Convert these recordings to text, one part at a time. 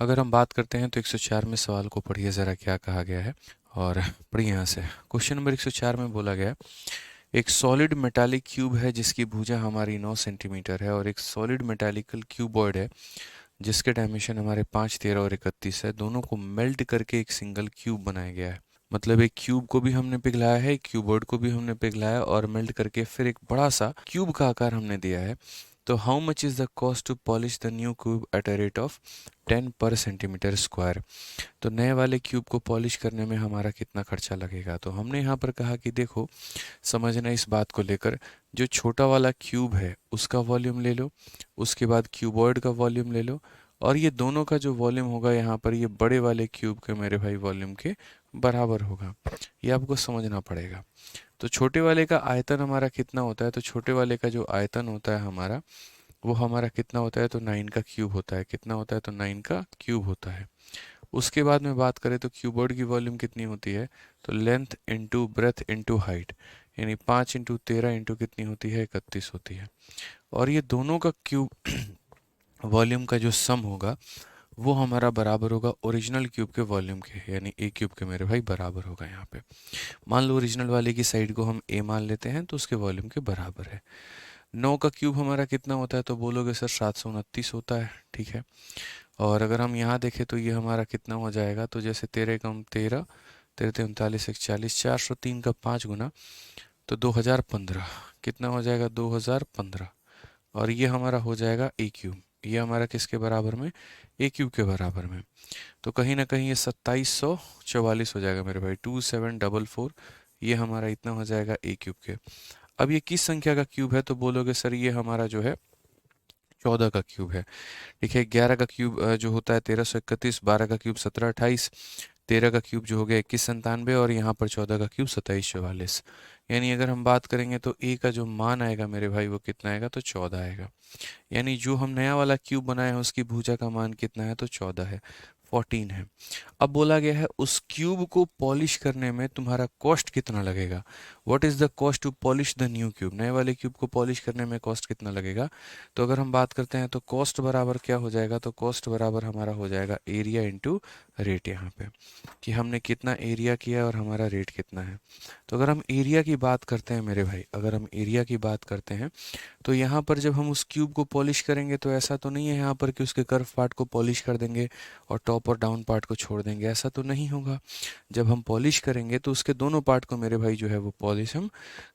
अगर हम बात करते हैं तो 104 में सवाल को पढ़िए ज़रा क्या कहा गया है। और पढ़िए यहाँ से। क्वेश्चन नंबर 104 में बोला गया, एक सॉलिड मेटालिक क्यूब है जिसकी भुजा हमारी 9 सेंटीमीटर है, और एक सॉलिड मेटालिकल क्यूबॉइड है जिसके डायमेंशन हमारे 5, 13 और 31 है। दोनों को मेल्ट करके एक सिंगल क्यूब बनाया गया है। मतलब एक क्यूब को भी हमने पिघलाया है, एक क्यूबॉइड को भी हमने पिघलाया और मेल्ट करके फिर एक बड़ा सा क्यूब का आकार हमने दिया है। तो how much is the cost to polish the new cube at a rate of 10 per centimetre square. तो नए वाले क्यूब को पॉलिश करने में हमारा कितना खर्चा लगेगा। तो हमने यहाँ पर कहा कि देखो, समझना इस बात को लेकर, जो छोटा वाला क्यूब है उसका वॉल्यूम ले लो, उसके बाद क्यूबॉइड का वॉल्यूम ले लो, और ये दोनों का जो वॉल्यूम होगा यहाँ पर ये बड़े वाले क्यूब के मेरे भाई वॉल्यूम के बराबर होगा। ये आपको समझना पड़ेगा। तो छोटे वाले का आयतन हमारा कितना होता है, तो छोटे वाले का जो आयतन होता है हमारा, वो हमारा कितना होता है, तो 9 का क्यूब होता है। कितना होता है, तो 9 का क्यूब होता है। उसके बाद में बात करें तो क्यूबॉइड की वॉल्यूम कितनी होती है, तो length into breadth into height, यानी 5 इंटू 13 इंटू कितनी होती है, 31 होती है। और ये दोनों का क्यूब वॉल्यूम का जो सम होगा वो हमारा बराबर होगा ओरिजिनल क्यूब के वॉल्यूम के, यानी ए क्यूब के मेरे भाई बराबर होगा। यहाँ पे मान लो ओरिजिनल वाले की साइड को हम ए मान लेते हैं तो उसके वॉल्यूम के बराबर है। 9 का क्यूब हमारा कितना होता है, तो बोलोगे सर 729 होता है, ठीक है। और अगर हम यहाँ देखें तो ये हमारा कितना हो जाएगा, तो जैसे 13 कम 13, 13 39 41, 403 का 5 गुना, तो 2015 कितना हो जाएगा, 2015। और ये हमारा हो जाएगा ए क्यूब। ये हमारा किसके बराबर में, ए क्यूब के बराबर में। तो कहीं ना कहीं ये 2744 हो जाएगा मेरे भाई, 2744। ये हमारा इतना हो जाएगा ए क्यूब के। अब ये किस संख्या का क्यूब है, तो बोलोगे सर ये हमारा जो है 14 का क्यूब है। ठीक है, 11 का क्यूब जो होता है 1331, 12 का क्यूब 1728, 13 का क्यूब जो हो गया 2197, और यहाँ पर 14 का क्यूब 2744। यानी अगर हम बात करेंगे तो ए का जो मान आएगा मेरे भाई वो कितना आएगा, तो 14 आएगा। यानी जो हम नया वाला क्यूब बनाए हैं उसकी भुजा का मान कितना है, तो 14 है, 14 है। अब बोला गया है उस क्यूब को पॉलिश करने में तुम्हारा कॉस्ट कितना लगेगा। What is the cost to polish the new cube. नए वाले क्यूब को पॉलिश करने में कॉस्ट कितना लगेगा। तो अगर हम बात करते हैं तो कॉस्ट बराबर क्या हो जाएगा, तो कॉस्ट बराबर हमारा हो जाएगा एरिया इंटू रेट। यहाँ पे कि हमने कितना एरिया किया और हमारा रेट कितना है। तो अगर हम एरिया की बात करते हैं मेरे भाई, अगर हम एरिया की बात करते हैं तो यहाँ पर जब हम उस क्यूब को पॉलिश करेंगे तो ऐसा तो नहीं है यहाँ पर कि उसके कर्व पार्ट को पॉलिश कर देंगे और टॉप और डाउन पार्ट को छोड़ देंगे, ऐसा तो नहीं होगा। जब हम पॉलिश करेंगे तो उसके दोनों पार्ट को मेरे भाई जो है वो पॉलिश हम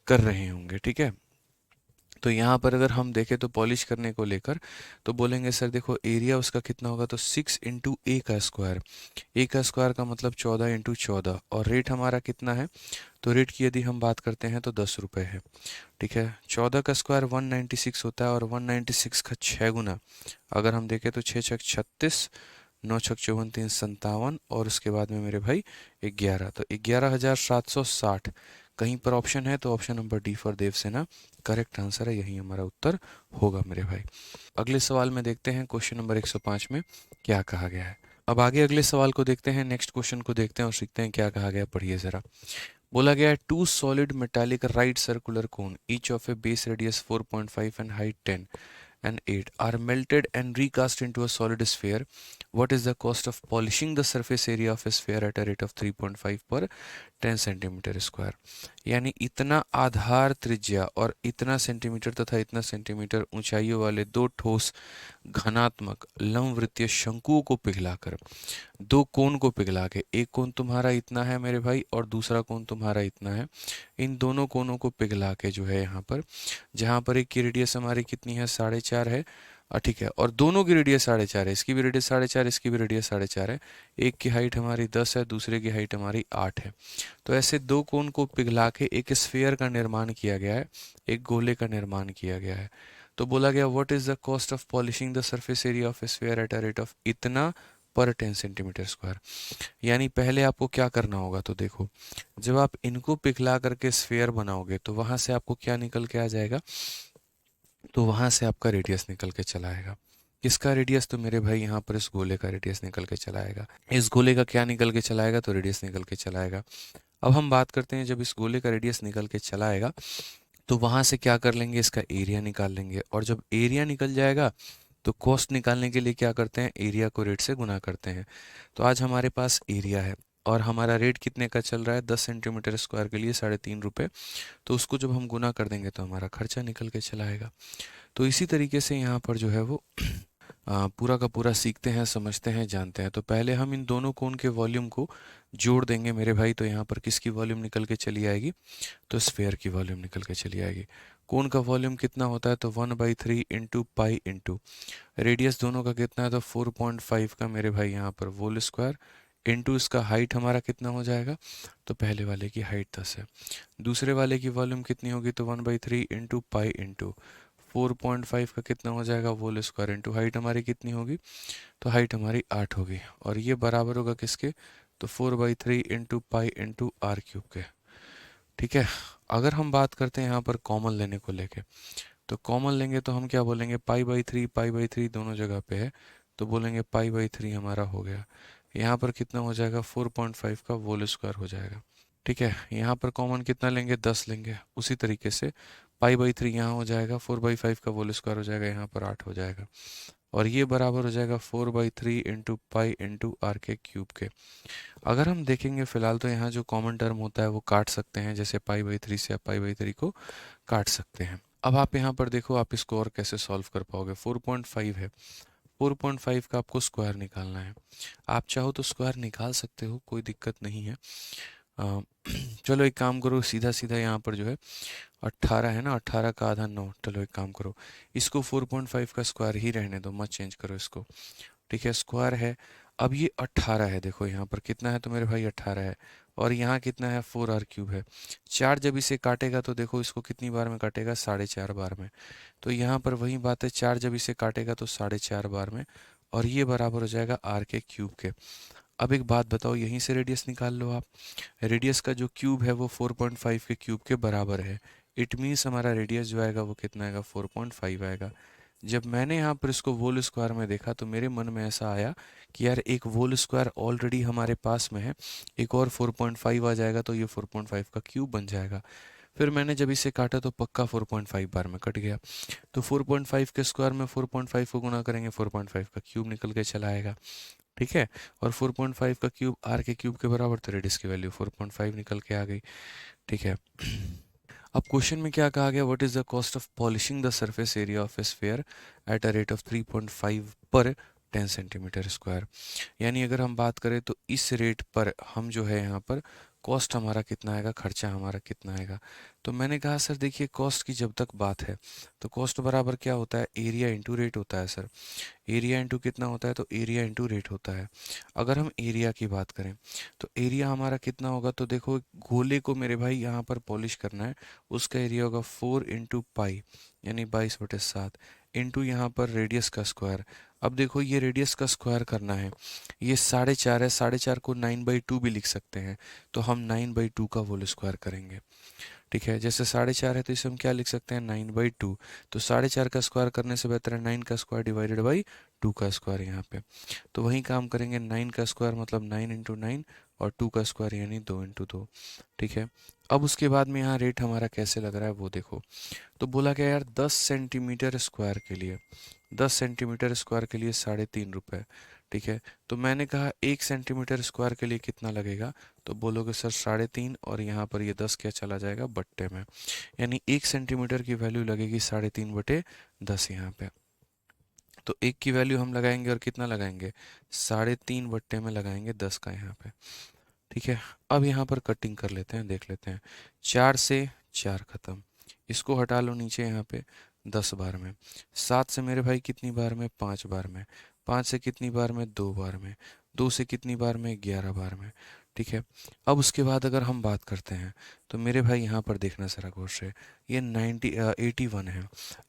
कर रहे होंगे, ठीक है। तो यहाँ पर अगर हम देखें तो पॉलिश करने को लेकर तो बोलेंगे सर देखो एरिया उसका कितना होगा, तो 6 इंटू ए का स्क्वायर। ए का स्क्वायर का मतलब 14 इंटू 14, और रेट हमारा कितना है, तो रेट की यदि हम बात करते हैं तो 10 रुपये है, ठीक है। 14 का स्क्वायर 196 होता है, और 196 का 6 गुना अगर हम देखें तो 6 छक 36, 9 छक 54, 3 57, और उसके बाद में मेरे भाई 11, तो 11,760। कहीं पर ऑप्शन है तो option number D for Devsena correct answer है, यही हमारा उत्तर होगा मेरे भाई। अगले सवाल में देखते हैं क्वेश्चन नंबर 105 में क्या कहा गया है। अब आगे अगले सवाल को देखते हैं, नेक्स्ट क्वेश्चन को देखते हैं और सीखते हैं क्या कहा गया, पढ़िए जरा। बोला गया है two solid metallic right circular cone each of a base radius 4.5 and height 10 and 8 are melted and recast into a solid sphere. What is the cost of polishing the surface area of a sphere at a rate of 3.5 per 10 centimetre square. यानी इतना आधार त्रिज्या और इतना centimetre तथा इतना centimetre ऊंचाइयों वाले दो ठोस घनात्मक लंबवृत्तीय शंकुओं को पिघलाकर, दो कोण को पिघला के, एक कोण तुम्हारा इतना है मेरे भाई और दूसरा कोण तुम्हारा इतना है, इन दोनों कोणों को पिघला के जो है यहाँ पर, जहाँ पर एक की रेडियस हमारी कितनी है, 4.5 है, ठीक है, और दोनों की रेडियस 4.5 है, इसकी भी रेडियस 4.5, इसकी भी रेडियस 4.5 है। एक की हाइट हमारी 10 है, दूसरे की हाइट हमारी 8 है। तो ऐसे दो कोण को पिघला के एक स्फीयर का निर्माण किया गया है, एक गोले का निर्माण किया गया है। तो बोला गया what is the cost of polishing the surface area of A sphere eight a rate of इतना पर 10 सेंटीमीटर स्क्वायर। यानी पहले आपको क्या करना होगा, तो देखो जब आप इनको पिघला करके स्फीयर बनाओगे तो वहां से आपको क्या निकल के आ जाएगा, तो वहां से आपका रेडियस निकल के चला आएगा। किसका रेडियस, तो मेरे भाई यहाँ पर इस गोले का रेडियस निकल के चला आएगा। इस गोले का क्या निकल के चला आएगा, तो रेडियस निकल के चला आएगा। अब हम बात करते हैं जब इस गोले का रेडियस निकल के चला आएगा तो वहां से क्या कर लेंगे, इसका एरिया निकाल लेंगे, और जब एरिया निकल जाएगा तो कॉस्ट निकालने के लिए क्या करते हैं, एरिया को रेट से गुना करते हैं। तो आज हमारे पास एरिया है और हमारा रेट कितने का चल रहा है, 10 सेंटीमीटर स्क्वायर के लिए 3.5 रुपये। तो उसको जब हम गुना कर देंगे तो हमारा खर्चा निकल के चला आएगा। तो इसी तरीके से यहाँ पर जो है वो पूरा का पूरा सीखते हैं, समझते हैं, जानते हैं। तो पहले हम इन दोनों कोण के वॉल्यूम को जोड़ देंगे मेरे भाई। तो यहाँ पर किसकी वॉल्यूम निकल के चली आएगी, तो स्फेयर की वॉल्यूम निकल के चली आएगी। कोण का वॉल्यूम कितना होता है, तो 1/3 इंटू पाई इंटू रेडियस दोनों का कितना है, तो 4.5 का मेरे भाई यहाँ पर होल स्क्वायर इंटू इसका हाइट हमारा कितना हो जाएगा, तो पहले वाले की हाइट 10 है। दूसरे वाले की वॉल्यूम कितनी होगी, तो 1/3 इंटू पाई इंटू 4.5 का कितना हो जाएगा, होल स्क्वायर इंटू हाइट हमारी कितनी होगी, तो हाइट हमारी 8 होगी। और ये बराबर होगा किसके, तो 4/3 into pi into R cube के। ठीक है। अगर हम बात करते हैं यहाँ पर कॉमन लेने को लेके, तो कॉमन लेंगे तो हम क्या बोलेंगे, पाई बाई थ्री दोनों जगह पे है, तो बोलेंगे पाई/3 हमारा हो गया। यहाँ पर कितना हो जाएगा, 4.5 का होल स्क्वायर हो जाएगा। ठीक है। यहाँ पर कॉमन कितना लेंगे, 10 लेंगे। उसी तरीके से पाई/3 यहाँ हो जाएगा, 4/5 का होल स्क्वायर हो जाएगा, यहाँ पर 8 हो जाएगा। और ये बराबर हो जाएगा 4/3 इंटू पाई इंटू आर के क्यूब के। अगर हम देखेंगे फिलहाल तो यहाँ जो कॉमन टर्म होता है वो काट सकते हैं, जैसे पाई/3 से आप पाई/3 को काट सकते हैं। अब आप यहाँ पर देखो, आप इसको और कैसे सॉल्व कर पाओगे। 4.5 है, 4.5 का आपको स्क्वायर निकालना है। आप चाहो तो स्क्वायर निकाल सकते हो, कोई दिक्कत नहीं है। अ, चलो एक काम करो, सीधा सीधा यहाँ पर जो है 18 है ना, 18 का आधा 9। चलो एक काम करो, इसको 4.5 का स्क्वायर ही रहने दो, मत चेंज करो इसको। ठीक है, स्क्वायर है। अब ये 18 है, देखो यहाँ पर कितना है, तो मेरे भाई 18 है। और यहाँ कितना है, 4r³ है। 4 जब इसे काटेगा तो देखो इसको कितनी बार में काटेगा, 4.5 बार में। तो यहाँ पर वही बात है, 4 जब इसे काटेगा तो 4.5 बार में। और ये बराबर हो जाएगा आर के क्यूब के। अब एक बात बताओ, यहीं से रेडियस निकाल लो आप। रेडियस का जो क्यूब है वो 4.5 के क्यूब के बराबर है। इट मीन्स हमारा रेडियस जो आएगा वो कितना आएगा, 4.5 आएगा। जब मैंने यहाँ पर इसको होल स्क्वायर में देखा तो मेरे मन में ऐसा आया कि यार एक होल स्क्वायर ऑलरेडी हमारे पास में है, एक और 4.5 आ जाएगा तो ये 4.5 का क्यूब बन जाएगा। फिर मैंने जब इसे काटा तो पक्का 4.5 बार में कट गया। तो 4.5 के स्क्वायर में 4.5 को गुना करेंगे, 4.5 का क्यूब निकल के चला आएगा। ठीक है। और 4.5 का क्यूब आर के क्यूब के बराबर, तो रेडियस की वैल्यू 4.5 निकल के आ गई। ठीक है। अब क्वेश्चन में क्या कहा गया, what is the cost of polishing the surface area of A sphere eight a rate of 3.5 पर 10 सेंटीमीटर स्क्वायर। यानी अगर हम बात करें तो इस रेट पर हम जो है यहाँ पर कॉस्ट हमारा कितना आएगा, खर्चा हमारा कितना आएगा। तो मैंने कहा सर देखिए, कॉस्ट की जब तक बात है तो कॉस्ट बराबर क्या होता है, एरिया इंटू रेट होता है सर। एरिया इंटू कितना होता है, तो एरिया इंटू रेट होता है। अगर हम एरिया की बात करें तो एरिया हमारा कितना होगा, तो देखो गोले को मेरे भाई यहाँ पर पॉलिश करना है, उसका एरिया होगा 4 इंटू पाई यानी 22/7 इंटू यहाँ पर रेडियस का स्क्वायर। अब देखो ये रेडियस का स्क्वायर करना है, ये 4.5 है, 4.5 को 9/2 भी लिख सकते हैं, तो हम 9/2 का होल स्क्वायर करेंगे। ठीक है, जैसे 4.5 है तो इसे हम क्या लिख सकते हैं, 9/2। तो 4.5 का स्क्वायर करने से बेहतर है 9 का स्क्वायर डिवाइडेड बाई 2 का स्क्वायर यहाँ पे। तो वही काम करेंगे, 9 का स्क्वायर मतलब 9 इंटू 9 और 2 का स्क्वायर यानी 2 इंटू 2। ठीक है। अब उसके बाद में यहाँ रेट हमारा कैसे लग रहा है वो देखो। तो बोला क्या यार, 10 सेंटीमीटर स्क्वायर के लिए, 10 सेंटीमीटर स्क्वायर के लिए 3.5 रुपये। ठीक है। तो मैंने कहा 1 सेंटीमीटर स्क्वायर के लिए कितना लगेगा, तो बोलोगे सर 3.5, और यहाँ पर ये 10 क्या चला जाएगा बट्टे में, यानी 1 सेंटीमीटर की वैल्यू लगेगी 3.5/10 यहाँ पे। तो 1 की वैल्यू हम लगाएंगे और कितना लगाएंगे, 3.5 बट्टे में लगाएंगे 10 का यहाँ पे। ठीक है। अब यहाँ पर कटिंग कर लेते हैं, देख लेते हैं। 4 से 4 खत्म, इसको हटा लो नीचे यहाँ पे 10 बार में। 7 से मेरे भाई कितनी बार में, 5 बार में। 5 से कितनी बार में, 2 बार में। 2 से कितनी बार में, 11 बार में। ठीक है। अब उसके बाद अगर हम बात करते हैं तो मेरे भाई यहाँ पर देखना जरा गौर से, ये 81 है।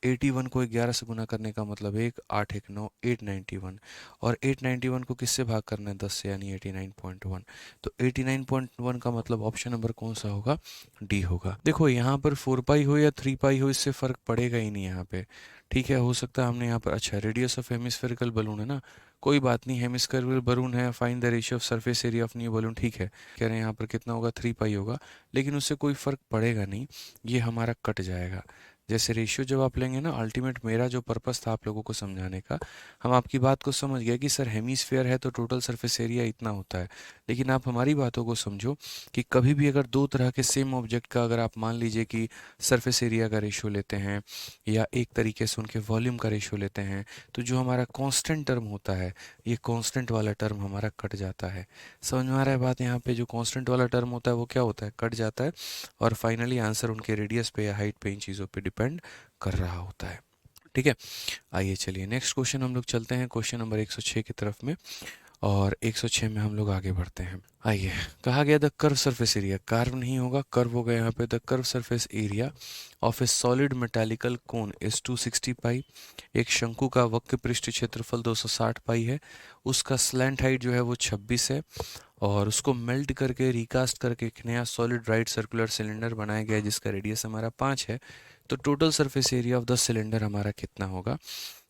81 को 11 से गुना करने का मतलब 1, 8 1 9, 891। और 891 को किससे भाग करना है, 10 से, यानी 89.1। तो 89.1 का मतलब ऑप्शन नंबर कौन सा होगा, डी होगा। देखो यहाँ पर 4 पाई हो या 3 पाई हो, इससे फर्क पड़ेगा ही नहीं यहाँ पे। ठीक है, हो सकता है हमने यहाँ पर, अच्छा रेडियस ऑफ हेमिस्फेरिकल बलून है ना, कोई बात नहीं, हेमिस्फेरिकल बलून है, find the ratio of surface area of new balloon. ठीक है, कह रहे हैं यहाँ पर कितना होगा, 3 पाई होगा, लेकिन उससे कोई फर्क पड़ेगा नहीं, ये हमारा कट जाएगा। जैसे रेशियो जब आप लेंगे ना, अल्टीमेट मेरा जो पर्पस था आप लोगों को समझाने का, हम आपकी बात को समझ गए कि सर हेमीस्फेयर है तो टोटल सरफेस एरिया इतना होता है, लेकिन आप हमारी बातों को समझो कि कभी भी अगर दो तरह के सेम ऑब्जेक्ट का अगर आप मान लीजिए कि सरफेस एरिया का रेशियो लेते हैं या एक तरीके से उनके वॉल्यूम का रेशियो लेते हैं, तो जो हमारा कांस्टेंट टर्म होता है, ये कांस्टेंट वाला टर्म हमारा कट जाता है। समझ में आ रहा है बात? यहाँ पे जो कांस्टेंट वाला टर्म होता है वो क्या होता है, कट जाता है, और फाइनली आंसर उनके रेडियस पे या हाइट पे, इन चीज़ों पे डिपेंड कर रहा होता है। ठीक है, आइए चलिए नेक्स्ट क्वेश्चन हम लोग चलते हैं क्वेश्चन नंबर 106 की तरफ में, और 106 में हम लोग आगे बढ़ते हैं। आइए, कहा गया the curve surface area, carve नहीं होगा, कर्व होगा यहाँ पे, the curve surface area of a solid metallical cone is 260 pi. एक शंकु का वक्र पृष्ठ क्षेत्रफल 260 पाई है, उसका स्लैंट हाइट जो है वो 26 है, और उसको मेल्ट करके रिकास्ट करके एक नया सॉलिड राइट सर्कुलर सिलेंडर बनाया गया है जिसका रेडियस हमारा 5 है। तो total surface area of the cylinder हमारा कितना होगा,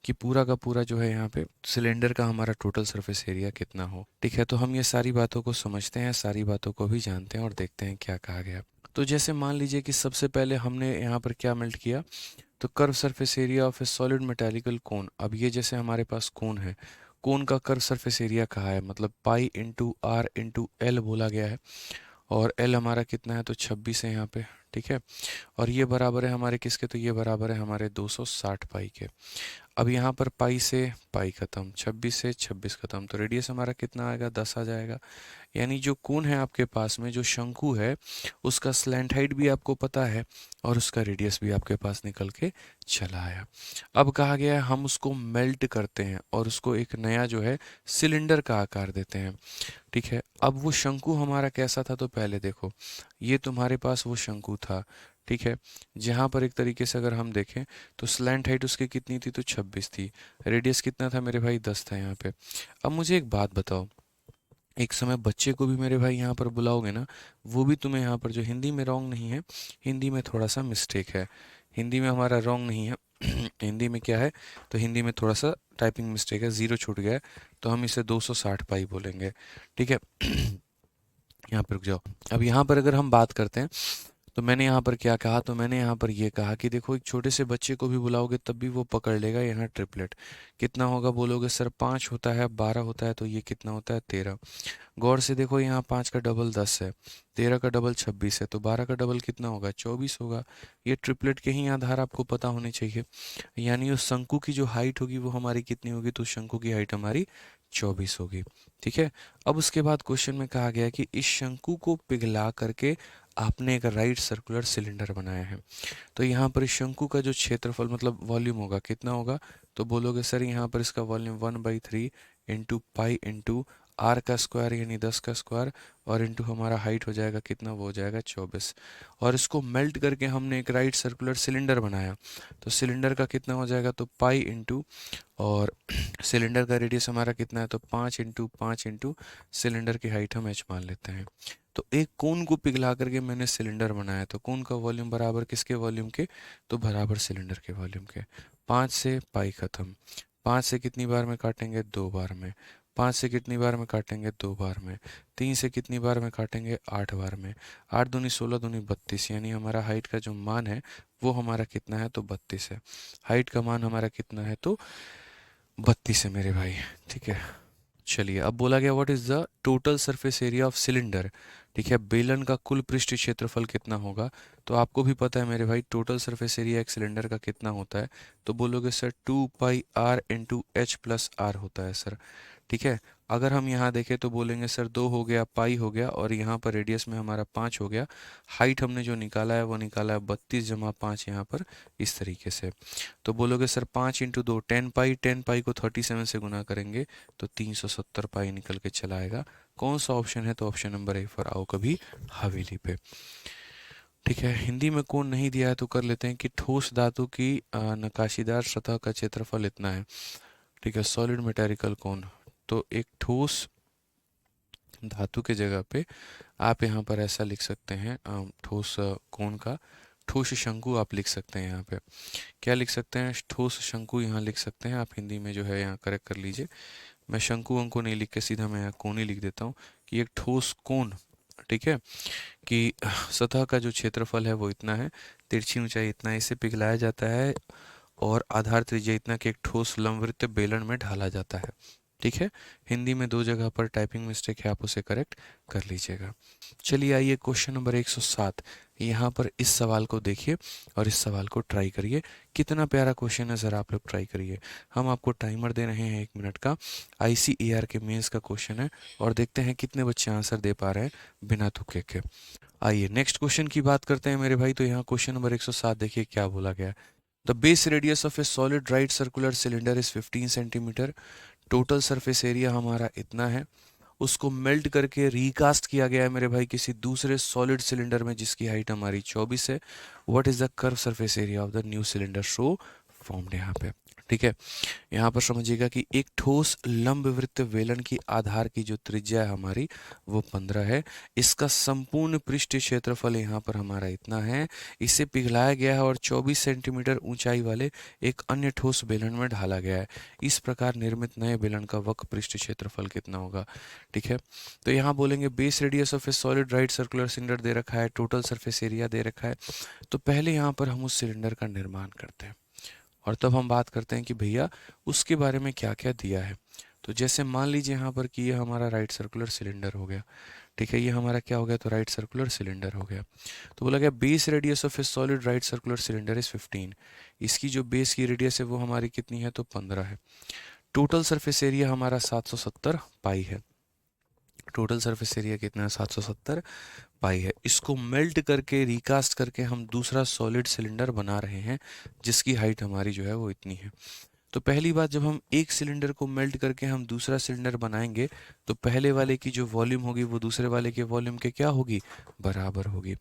कि पूरा का पूरा जो है यहाँ पे सिलेंडर का हमारा टोटल सरफेस एरिया कितना हो। ठीक है, तो हम ये सारी बातों को समझते हैं, सारी बातों को भी जानते हैं और देखते हैं क्या कहा गया। तो जैसे मान लीजिए कि सबसे पहले हमने यहाँ पर क्या मेल्ट किया, तो curve surface area of a solid metallical cone. अब ये जैसे हमारे पास कोन है, कोन का कर्व सरफेस एरिया कहा है, मतलब pi into R into L बोला गया है, और एल हमारा कितना है, तो 26 है यहाँ पे। ठीक है, और ये बराबर है हमारे किसके, तो ये बराबर है हमारे 260 पाई के। अब यहाँ पर पाई से पाई खत्म, 26 से 26 खत्म, तो रेडियस हमारा कितना आएगा, 10 आ जाएगा। यानी जो कोन है आपके पास में, जो शंकु है, उसका स्लैंट हाइट भी आपको पता है और उसका रेडियस भी आपके पास निकल के चला आया। अब कहा गया है हम उसको मेल्ट करते हैं और उसको एक नया जो है सिलेंडर का आकार देते हैं। ठीक है, अब वो शंकु हमारा कैसा था, तो पहले देखो, ये तुम्हारे पास वो शंकु था। ठीक है, जहाँ पर एक तरीके से अगर हम देखें तो स्लैंट हाइट उसकी कितनी थी, तो 26 थी। रेडियस कितना था मेरे भाई, 10 था यहाँ पे। अब मुझे एक बात बताओ, एक समय बच्चे को भी मेरे भाई यहाँ पर बुलाओगे ना, वो भी तुम्हें यहाँ पर, जो हिंदी में रॉन्ग नहीं है, हिंदी में थोड़ा सा मिस्टेक है, हिंदी में हमारा रॉन्ग नहीं है हिंदी में क्या है, तो हिंदी में थोड़ा सा टाइपिंग मिस्टेक है, ज़ीरो छूट गया है, तो हम इसे 260 पाई बोलेंगे। ठीक है यहाँ पर रुक जाओ। अब यहाँ पर अगर हम बात करते हैं, तो मैंने यहाँ पर क्या कहा, तो मैंने यहाँ पर ये कहा कि देखो, एक छोटे से बच्चे को भी बुलाओगे तब भी वो पकड़ लेगा यहाँ ट्रिपलेट। कितना होगा बोलोगे, सर 5 होता है, 12 होता है, तो ये कितना होता है, 13। गौर से देखो, यहाँ 5 का डबल 10 है, 13 का डबल 26 है, तो 12 का डबल कितना होगा, 24 होगा। ये ट्रिपलेट के ही आधार आपको पता होने चाहिए। यानी उस शंकु की जो हाइट होगी वो हमारी कितनी होगी, तो शंकु की हाइट हमारी 24 होगी। ठीक है, अब उसके बाद क्वेश्चन में कहा गया कि इस शंकु को पिघला करके आपने एक राइट सर्कुलर सिलेंडर बनाया है। तो यहाँ पर इस शंकु का जो क्षेत्रफल मतलब वॉल्यूम होगा, कितना होगा, तो बोलोगे सर यहाँ पर इसका volume 1/3 into pi into R का स्क्वायर यानी 10 का स्क्वायर, और इंटू हमारा हाइट हो जाएगा कितना, वो हो जाएगा 24। और इसको मेल्ट करके हमने एक राइट सर्कुलर सिलेंडर बनाया, तो सिलेंडर का कितना हो जाएगा, तो पाई इंटू, और सिलेंडर का रेडियस हमारा कितना है, तो 5 इंटू 5 इंटू सिलेंडर की हाइट हम एच मान लेते हैं। तो एक कोन को पिघला करके मैंने सिलेंडर बनाया, तो कोन का वॉल्यूम बराबर किसके वॉल्यूम के, तो बराबर सिलेंडर के वॉल्यूम के। 5 से पाई खत्म, 5 से कितनी बार में काटेंगे, 2 बार में। 5 से कितनी बार में काटेंगे, 2 बार में। 3 से कितनी बार में काटेंगे, 8 बार में। 8 दूनी 16 दूनी 32, यानी हमारा हाइट का जो मान है वो हमारा कितना है, तो 32 है। हाइट का मान हमारा कितना है, तो 32 है मेरे भाई। ठीक है, चलिए अब बोला गया what is the total surface area of cylinder. ठीक है, बेलन का कुल पृष्ठ क्षेत्रफल कितना होगा, तो आपको भी पता है मेरे भाई टोटल सरफेस एरिया एक सिलेंडर का कितना होता है, तो बोलोगे sir 2 pi are into H plus R होता है सर। ठीक है, अगर हम यहाँ देखें तो बोलेंगे सर 2 हो गया, पाई हो गया, और यहाँ पर रेडियस में हमारा 5 हो गया। हाइट हमने जो निकाला है वो निकाला है 32 जमा 5 यहाँ पर इस तरीके से। तो बोलोगे सर 5 इंटू 2 10 पाई, 10 पाई को 37 से गुना करेंगे तो 370 पाई निकल के चला आएगा। कौन सा ऑप्शन है, तो ऑप्शन नंबर ए फॉर आओ कभी हवेली पे। ठीक है, हिंदी में कौन नहीं दिया है तो कर लेते हैं कि ठोस धातु की नकाशीदार सतह का क्षेत्रफल इतना है। ठीक है, सॉलिड मेटेरिकल कौन, तो एक ठोस धातु के जगह पे आप यहाँ पर ऐसा लिख सकते हैं, ठोस कोण का ठोस शंकु आप लिख सकते हैं। यहाँ पे क्या लिख सकते हैं, ठोस शंकु यहाँ लिख सकते हैं आप, हिंदी में जो है यहाँ करेक्ट कर लीजिए। मैं शंकु अंको नहीं लिख के सीधा मैं यहाँ कोण ही लिख देता हूँ कि एक ठोस कोण ठीक है, कि सतह का जो क्षेत्रफल है वो इतना है, तिरछी ऊंचाई इतना है, इसे पिघलाया जाता है और आधार त्रिज्या इतना कि एक ठोस लंबवृत्त बेलन में ढाला जाता है। ठीक है, हिंदी में 2 जगह पर टाइपिंग मिस्टेक है, आप उसे करेक्ट कर लीजिएगा। चलिए आइए क्वेश्चन नंबर 107, यहाँ पर इस सवाल को देखिए और इस सवाल को ट्राई करिए। कितना प्यारा क्वेश्चन है, ज़रा आप लोग ट्राई करिए। हम आपको टाइमर दे रहे हैं 1 मिनट का, ICAR के मेंस का क्वेश्चन है और देखते हैं कितने बच्चे आंसर दे पा रहे हैं बिना तुक्के के। आइए नेक्स्ट क्वेश्चन की बात करते हैं मेरे भाई। तो यहाँ क्वेश्चन नंबर 107 देखिए क्या बोला गया है। The base radius of a solid right circular cylinder is 15 centimetre. Total surface area हमारा इतना है। उसको मेल्ट करके रिकास्ट किया गया है मेरे भाई किसी दूसरे सॉलिड सिलेंडर में जिसकी हाइट हमारी 24 है। What is the curve surface area of the new cylinder show formed यहाँ पे। ठीक है, यहाँ पर समझिएगा कि एक ठोस लंबवृत्त वेलन की आधार की जो त्रिज्या है हमारी वो 15 है। इसका संपूर्ण पृष्ठीय क्षेत्रफल यहाँ पर हमारा इतना है। इसे पिघलाया गया है और 24 सेंटीमीटर ऊंचाई वाले एक अन्य ठोस बेलन में ढाला गया है। इस प्रकार निर्मित नए बेलन का वक्र पृष्ठीय क्षेत्रफल कितना होगा। ठीक है, तो यहाँ बोलेंगे base radius of a solid right circular cylinder दे रखा है, टोटल सरफेस एरिया दे रखा है। तो पहले यहाँ पर हम उस सिलेंडर का निर्माण करते हैं और तब हम बात करते हैं कि भैया उसके बारे में क्या क्या दिया है। तो जैसे मान लीजिए यहाँ पर कि ये हमारा राइट सर्कुलर सिलेंडर हो गया। ठीक है, ये हमारा क्या हो गया, तो राइट सर्कुलर सिलेंडर हो गया। तो बोला गया base radius of a solid right circular cylinder is 15। इसकी जो बेस की रेडियस है वो हमारी कितनी है, तो 15 है। टोटल सरफेस एरिया हमारा 770 पाई है। टोटल सरफेस एरिया कितना है, 770 पाई है। इसको मेल्ट करके रिकास्ट करके हम दूसरा सॉलिड सिलेंडर बना रहे हैं जिसकी हाइट हमारी जो है वो इतनी है। तो पहली बात, जब हम एक सिलेंडर को मेल्ट करके हम दूसरा सिलेंडर बनाएंगे तो पहले वाले की जो वॉल्यूम होगी वो दूसरे वाले के वॉल्यूम के क्या होगी, बराबर होगी।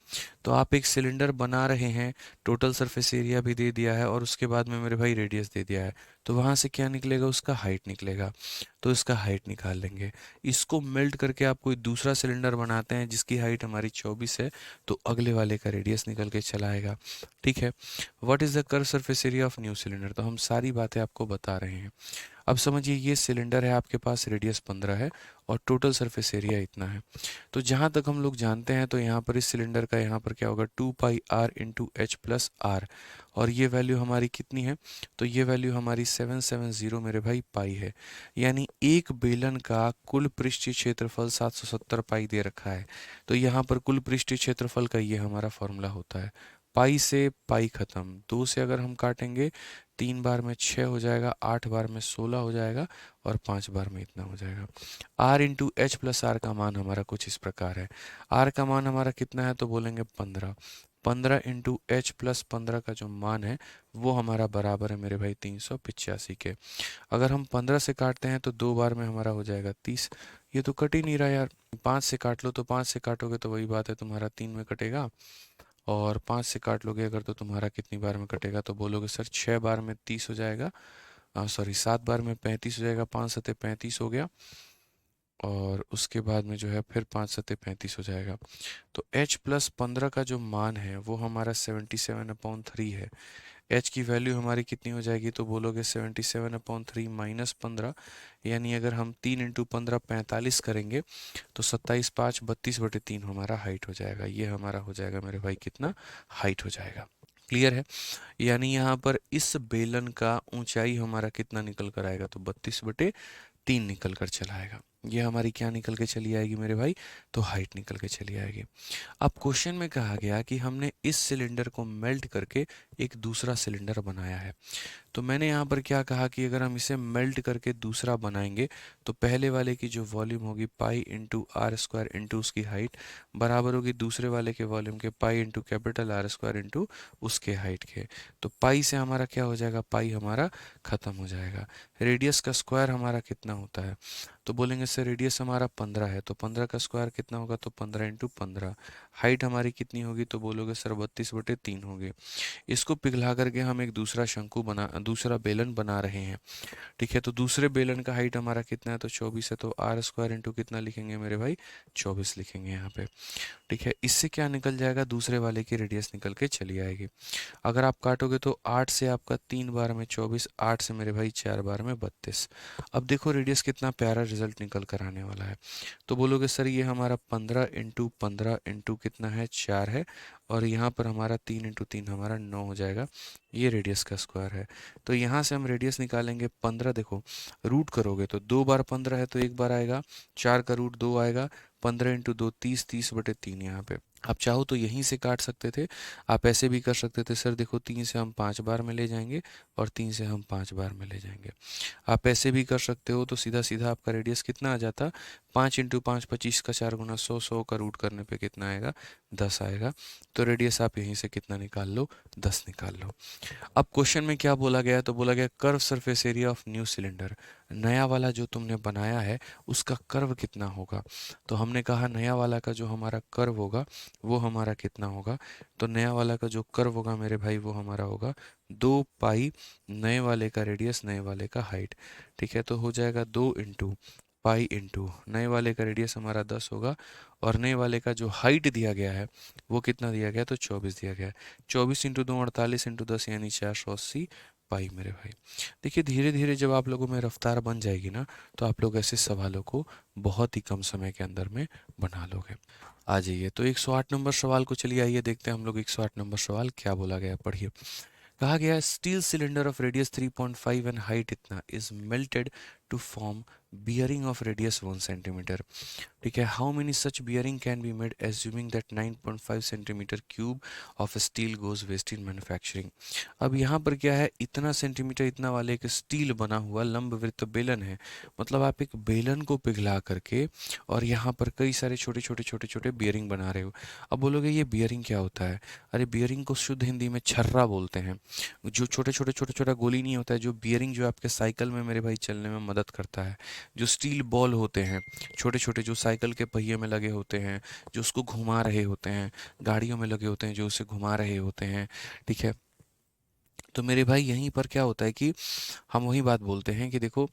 तो आप एक सिलेंडर बना रहे हैं, टोटल सरफेस एरिया भी दे दिया है और उसके बाद में मेरे भाई रेडियस दे दिया है, तो वहाँ से क्या निकलेगा, उसका हाइट निकलेगा। तो इसका हाइट निकाल लेंगे। इसको मेल्ट करके आप कोई दूसरा सिलेंडर बनाते हैं जिसकी हाइट हमारी 24 है, तो अगले वाले का रेडियस निकल के चला आएगा। ठीक है, what is the curve surface area of new cylinder, तो हम सारी बातें आपको बता रहे हैं। अब समझिए ये सिलेंडर है आपके पास, रेडियस 15 है और टोटल सरफेस एरिया इतना है। तो जहाँ तक हम लोग जानते हैं तो यहाँ पर इस सिलेंडर का यहाँ पर क्या होगा, 2 pi are into H plus r, और ये वैल्यू हमारी कितनी है, तो ये वैल्यू हमारी 770 मेरे भाई पाई है। यानी एक बेलन का कुल पृष्ठीय क्षेत्रफल 770 पाई दे रखा है। तो यहाँ पर कुल पृष्ठीय क्षेत्रफल का ये हमारा फॉर्मूला होता है। पाई से पाई खत्म, 2 से अगर हम काटेंगे 3 बार में 6 हो जाएगा, 8 बार में 16 हो जाएगा और 5 बार में इतना हो जाएगा। R into H plus R का मान हमारा कुछ इस प्रकार है। आर का मान हमारा कितना है, तो बोलेंगे 15। 15 इंटू एच प्लस 15 का जो मान है वो हमारा बराबर है मेरे भाई 385 के। अगर हम 15 से काटते हैं तो 2 बार में हमारा हो जाएगा 30। ये तो कट ही नहीं रहा यार। 5 से काट लो तो 5 से काटोगे तो वही बात है, तुम्हारा 3 में कटेगा। और 5 से काट लोगे अगर तो तुम्हारा कितनी बार में कटेगा, तो बोलोगे सर 6 बार में 30 हो जाएगा, सॉरी 7 बार में 35 हो जाएगा, 5 सत्ते 35 हो गया और उसके बाद में जो है फिर 5 सत्ते 35 हो जाएगा। तो h प्लस 15 का जो मान है वो हमारा 77/3 है। h की वैल्यू हमारी कितनी हो जाएगी, तो बोलोगे 77/3 माइनस 15, यानी अगर हम 3 इंटू 15 45 करेंगे तो 27 5 32/3 हमारा हाइट हो जाएगा। ये हमारा हो जाएगा मेरे भाई कितना, हाइट हो जाएगा। क्लियर है, यानी यहाँ पर इस बेलन का ऊंचाई हमारा कितना निकल कर आएगा, तो 32/3 निकल कर चला आएगा। ये हमारी क्या निकल के चली आएगी मेरे भाई, तो हाइट निकल के चली आएगी। अब क्वेश्चन में कहा गया कि हमने इस सिलेंडर को मेल्ट करके एक दूसरा सिलेंडर बनाया है। तो मैंने यहाँ पर क्या कहा कि अगर हम इसे मेल्ट करके दूसरा बनाएंगे तो पहले वाले की जो वॉल्यूम होगी pi into R square into उसकी हाइट बराबर होगी दूसरे वाले के वॉल्यूम के pi into capital R square into उसके हाइट के। तो पाई से हमारा क्या हो जाएगा, पाई हमारा खत्म हो जाएगा। रेडियस का स्क्वायर हमारा कितना होता है, तो बोलेंगे सर रेडियस हमारा 15 है, तो 15 का स्क्वायर कितना होगा, तो 15 इंटू 15। हाइट हमारी कितनी होगी, तो बोलोगे सर 32/3 होगी। इसको पिघला करके हम एक दूसरा शंकु बना, दूसरा बेलन बना रहे हैं। ठीक है, तो दूसरे बेलन का हाइट हमारा कितना है, तो 24 है, तो आर स्क्वायर इंटू कितना लिखेंगे मेरे भाई, 24 लिखेंगे यहाँ पे। ठीक है, इससे क्या निकल जाएगा, दूसरे वाले की रेडियस निकल के चली आएगी। अगर आप काटोगे तो 8 से आपका 3 बार में 24, 8 से मेरे भाई 4 बार में 32। अब देखो रेडियस कितना प्यारा रिजल्ट निकल कर आने वाला है। तो बोलोगे सर ये हमारा 15 × 15 × कितना है 4 है, और यहाँ पर हमारा 3 × 3 हमारा 9 हो जाएगा, ये रेडियस का स्क्वायर है। तो यहाँ से हम रेडियस निकालेंगे 15, देखो रूट करोगे तो 2 बार 15 है तो एक बार आएगा, 4 का रूट 2 आएगा, 15 × 2 30, 30/3 यहाँ पे। आप चाहो तो यहीं से काट सकते थे, आप ऐसे भी कर सकते थे सर, देखो 3 से हम 5 बार में ले जाएंगे और 3 से हम 5 बार में ले जाएंगे। आप ऐसे भी कर सकते हो, तो सीधा सीधा आपका रेडियस कितना आ जाता, 5 × 5 25 का 4 गुना 100, 100 का रूट करने पे कितना आएगा 10 आएगा। तो रेडियस आप यहीं से कितना निकाल लो, 10 निकाल लो। अब क्वेश्चन में क्या बोला गया है, तो बोला गया curve surface area of new cylinder, नया वाला जो तुमने बनाया है उसका कर्व कितना होगा। तो हमने कहा नया वाला का जो हमारा कर्व होगा वो हमारा कितना होगा, तो नया वाला का जो कर्व होगा मेरे भाई वो हमारा होगा 2 पाई नए वाले का रेडियस नए वाले का हाइट। ठीक है, तो हो जाएगा 2 × पाई इंटू नए वाले का रेडियस हमारा 10 होगा, और नए वाले का जो हाइट दिया गया है वो कितना दिया गया है, तो 24 दिया गया है। 24 × 2 48 × 10 यानी 480 पाई मेरे भाई। देखिए धीरे धीरे जब आप लोगों में रफ्तार बन जाएगी ना, तो आप लोग ऐसे सवालों को बहुत ही कम समय के अंदर में बना लोगे। आ जाइए तो 108 नंबर सवाल को, चलिए आइए देखते हैं हम लोग 108 नंबर सवाल क्या बोला गया है, पढ़िए। कहा गया है steel cylinder of radius 3.5 and height इतना is melted to form bearing of radius 1 centimetre. ठीक है, how many such bearing can be made assuming that 9.5 centimetre cube of steel goes waste in manufacturing. अब यहाँ पर क्या है, इतना centimetre इतना वाले एक स्टील बना हुआ लंबवृत्त बेलन है, मतलब आप एक बेलन को पिघला करके और यहाँ पर कई सारे छोटे छोटे छोटे छोटे बियरिंग बना रहे हो। अब बोलोगे ये बियरिंग क्या होता है, अरे बियरिंग को शुद्ध हिंदी में छर्रा बोलते हैं। जो छोटे छोटे छोटे छोटा गोली नहीं होता है, जो बियरिंग जो आपके साइकिल में मेरे भाई चलने में मदद करता है, जो स्टील बॉल होते हैं छोटे छोटे, जो साइकिल के पहिए में लगे होते हैं, जो उसको घुमा रहे होते हैं, गाड़ियों में लगे होते हैं जो उसे घुमा रहे होते हैं। ठीक है, तो मेरे भाई यहीं पर क्या होता है कि हम वही बात बोलते हैं कि देखो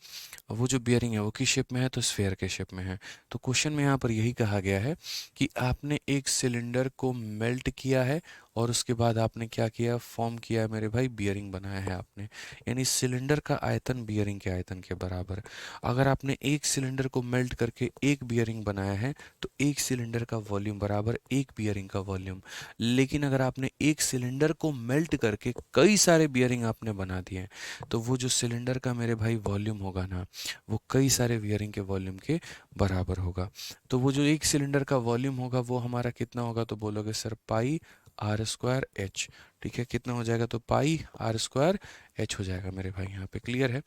वो जो बियरिंग है वो किस शेप में है, तो स्फेयर के शेप में है। तो क्वेश्चन में यहाँ पर यही कहा गया है कि आपने एक सिलेंडर को मेल्ट किया है और उसके बाद आपने क्या किया, फॉर्म किया है मेरे भाई, बियरिंग बनाया है आपने, यानी सिलेंडर का आयतन बियरिंग के आयतन के बराबर। अगर आपने एक सिलेंडर को मेल्ट करके एक बियरिंग बनाया है तो एक सिलेंडर का वॉल्यूम बराबर एक बियरिंग का वॉल्यूम। लेकिन अगर आपने एक सिलेंडर को मेल्ट करके कई सारे बियरिंग आपने बना दिए हैं, तो वो जो सिलेंडर का मेरे भाई वॉल्यूम होगा ना, वो कई सारे बियरिंग के वॉल्यूम के बराबर होगा। तो वो जो एक सिलेंडर का वॉल्यूम होगा वो हमारा कितना होगा, तो बोलोगे sir pi are square H. ठीक है, कितना हो जाएगा, तो पाई आर स्क्वायर एच हो जाएगा मेरे भाई, यहाँ पे क्लियर है।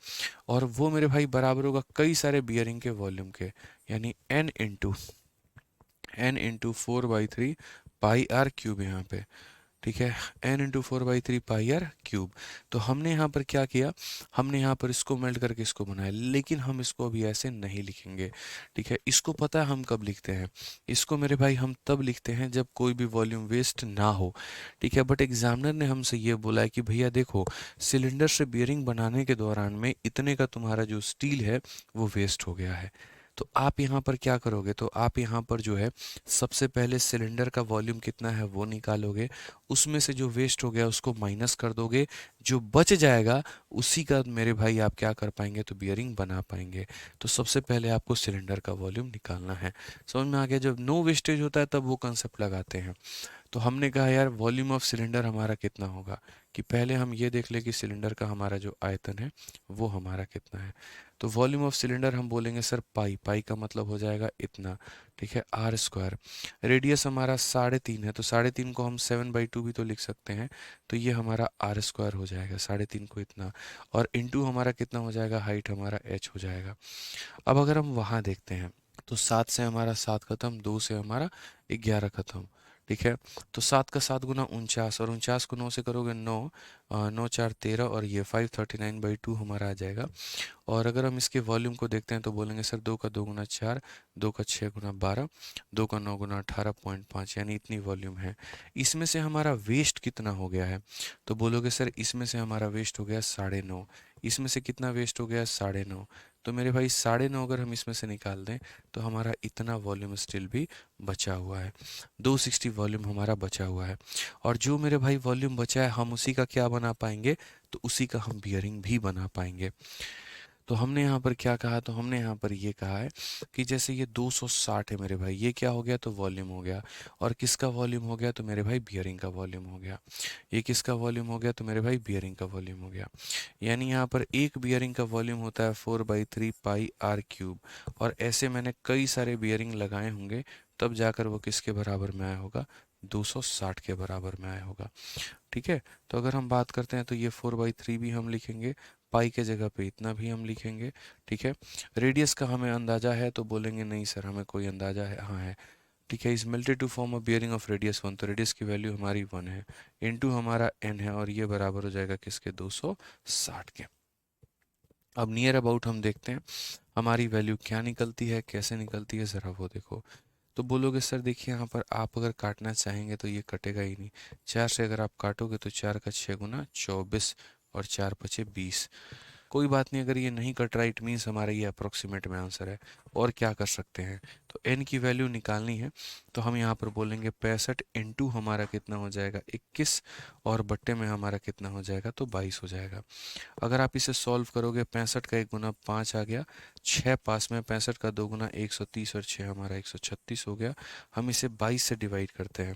और वो मेरे भाई बराबर होगा कई सारे बियरिंग के वॉल्यूम के, यानी n into 4/3 pi are cube यहाँ पे। ठीक है, n × 4/3 पाई आर क्यूब। तो हमने यहाँ पर क्या किया, हमने यहाँ पर इसको मेल्ट करके इसको बनाया, लेकिन हम इसको अभी ऐसे नहीं लिखेंगे। ठीक है, इसको पता है हम कब लिखते हैं, इसको मेरे भाई हम तब लिखते हैं जब कोई भी वॉल्यूम वेस्ट ना हो। ठीक है, बट एग्जामिनर ने हमसे ये बोला है कि भैया देखो सिलेंडर से बियरिंग बनाने के दौरान में इतने का तुम्हारा जो स्टील है वो वेस्ट हो गया है। तो आप यहाँ पर क्या करोगे, तो आप यहाँ पर जो है सबसे पहले सिलेंडर का वॉल्यूम कितना है वो निकालोगे, उसमें से जो वेस्ट हो गया उसको माइनस कर दोगे, जो बच जाएगा उसी का मेरे भाई आप क्या कर पाएंगे, तो बियरिंग बना पाएंगे। तो सबसे पहले आपको सिलेंडर का वॉल्यूम निकालना है। समझ में आ गया, जब नो वेस्टेज होता है तब वो कंसेप्ट लगाते हैं। तो हमने कहा यार वॉल्यूम ऑफ सिलेंडर हमारा कितना होगा, कि पहले हम ये देख ले कि सिलेंडर का हमारा जो आयतन है वो हमारा कितना है। तो वॉल्यूम ऑफ सिलेंडर हम बोलेंगे सर पाई, पाई का मतलब हो जाएगा इतना। ठीक है, आर स्क्वायर, रेडियस हमारा 3.5 है तो 3.5 को हम 7/2 भी तो लिख सकते हैं, तो ये हमारा आर स्क्वायर हो जाएगा 3.5 को इतना, और इंटू हमारा कितना हो जाएगा, हाइट हमारा एच हो जाएगा। अब अगर हम वहाँ देखते हैं तो 7 से हमारा 7 खत्म, 2 से हमारा 11 खत्म। ठीक है, तो 7 का 7 गुना 49, और 49 को 9 से करोगे 9, 9×4 13, और ये 539/2 हमारा आ जाएगा। और अगर हम इसके वॉल्यूम को देखते हैं तो बोलेंगे सर 2 का 2 गुना 4, 2 का 6 गुना 12, 2 का 9 गुना 18.5, यानी इतनी वॉल्यूम है। इसमें से हमारा वेस्ट कितना हो गया है, तो बोलोगे सर इसमें से हमारा वेस्ट हो गया 9.5, इसमें से कितना वेस्ट हो गया 9.5। तो मेरे भाई 9.5 अगर हम इसमें से निकाल दें तो हमारा इतना वॉल्यूम स्टिल भी बचा हुआ है, 260 वॉल्यूम हमारा बचा हुआ है। और जो मेरे भाई वॉल्यूम बचा है हम उसी का क्या बना पाएंगे, तो उसी का हम बियरिंग भी बना पाएंगे। तो हमने यहाँ पर क्या कहा, तो हमने यहाँ पर ये कहा है कि जैसे ये 260 है मेरे भाई, ये क्या हो गया, तो वॉल्यूम हो गया। और किसका वॉल्यूम हो गया, तो मेरे भाई बियरिंग का वॉल्यूम हो गया। ये किसका वॉल्यूम हो गया, तो मेरे भाई बियरिंग का वॉल्यूम हो गया। यानी यहाँ पर एक बियरिंग का वॉल्यूम होता है 4/3 पाई आर क्यूब। और ऐसे मैंने कई सारे बियरिंग लगाए होंगे, तब जाकर वो किसके बराबर में आया होगा, 260 के बराबर में आया होगा। ठीक है, तो अगर हम बात करते हैं तो ये 4/3 भी हम लिखेंगे, पाई के जगह पे इतना भी हम लिखेंगे। ठीक है, रेडियस का हमें अंदाजा है तो बोलेंगे नहीं सर हमें कोई अंदाजा है, हाँ है। ठीक है, is melted to form a bearing of radius 1, तो रेडियस की वैल्यू हमारी 1 है, इनटू हमारा n है, और ये बराबर हो जाएगा किसके, 260 के। अब नियर अबाउट हम देखते हैं हमारी वैल्यू क्या निकलती है, कैसे निकलती है, ज़रा वो देखो। तो बोलोगे सर देखिए यहाँ पर आप अगर काटना चाहेंगे तो ये कटेगा ही नहीं। 4 से अगर आप काटोगे तो 4 का 6 गुना 24 और 4 पचे 20। कोई बात नहीं, अगर ये नहीं कट रहा इट मीन्स हमारा ये अप्रोक्सीमेट में आंसर है। और क्या कर सकते हैं, तो n की वैल्यू निकालनी है, तो हम यहाँ पर बोलेंगे 65 इंटू हमारा कितना हो जाएगा 21, और बट्टे में हमारा कितना हो जाएगा, तो 22 हो जाएगा। अगर आप इसे सॉल्व करोगे, 65 का 1 गुना 5 आ गया, 6 पास में, 65 का 2 गुना 130 और 6 हमारा 136 हो गया। हम इसे 22 से डिवाइड करते हैं,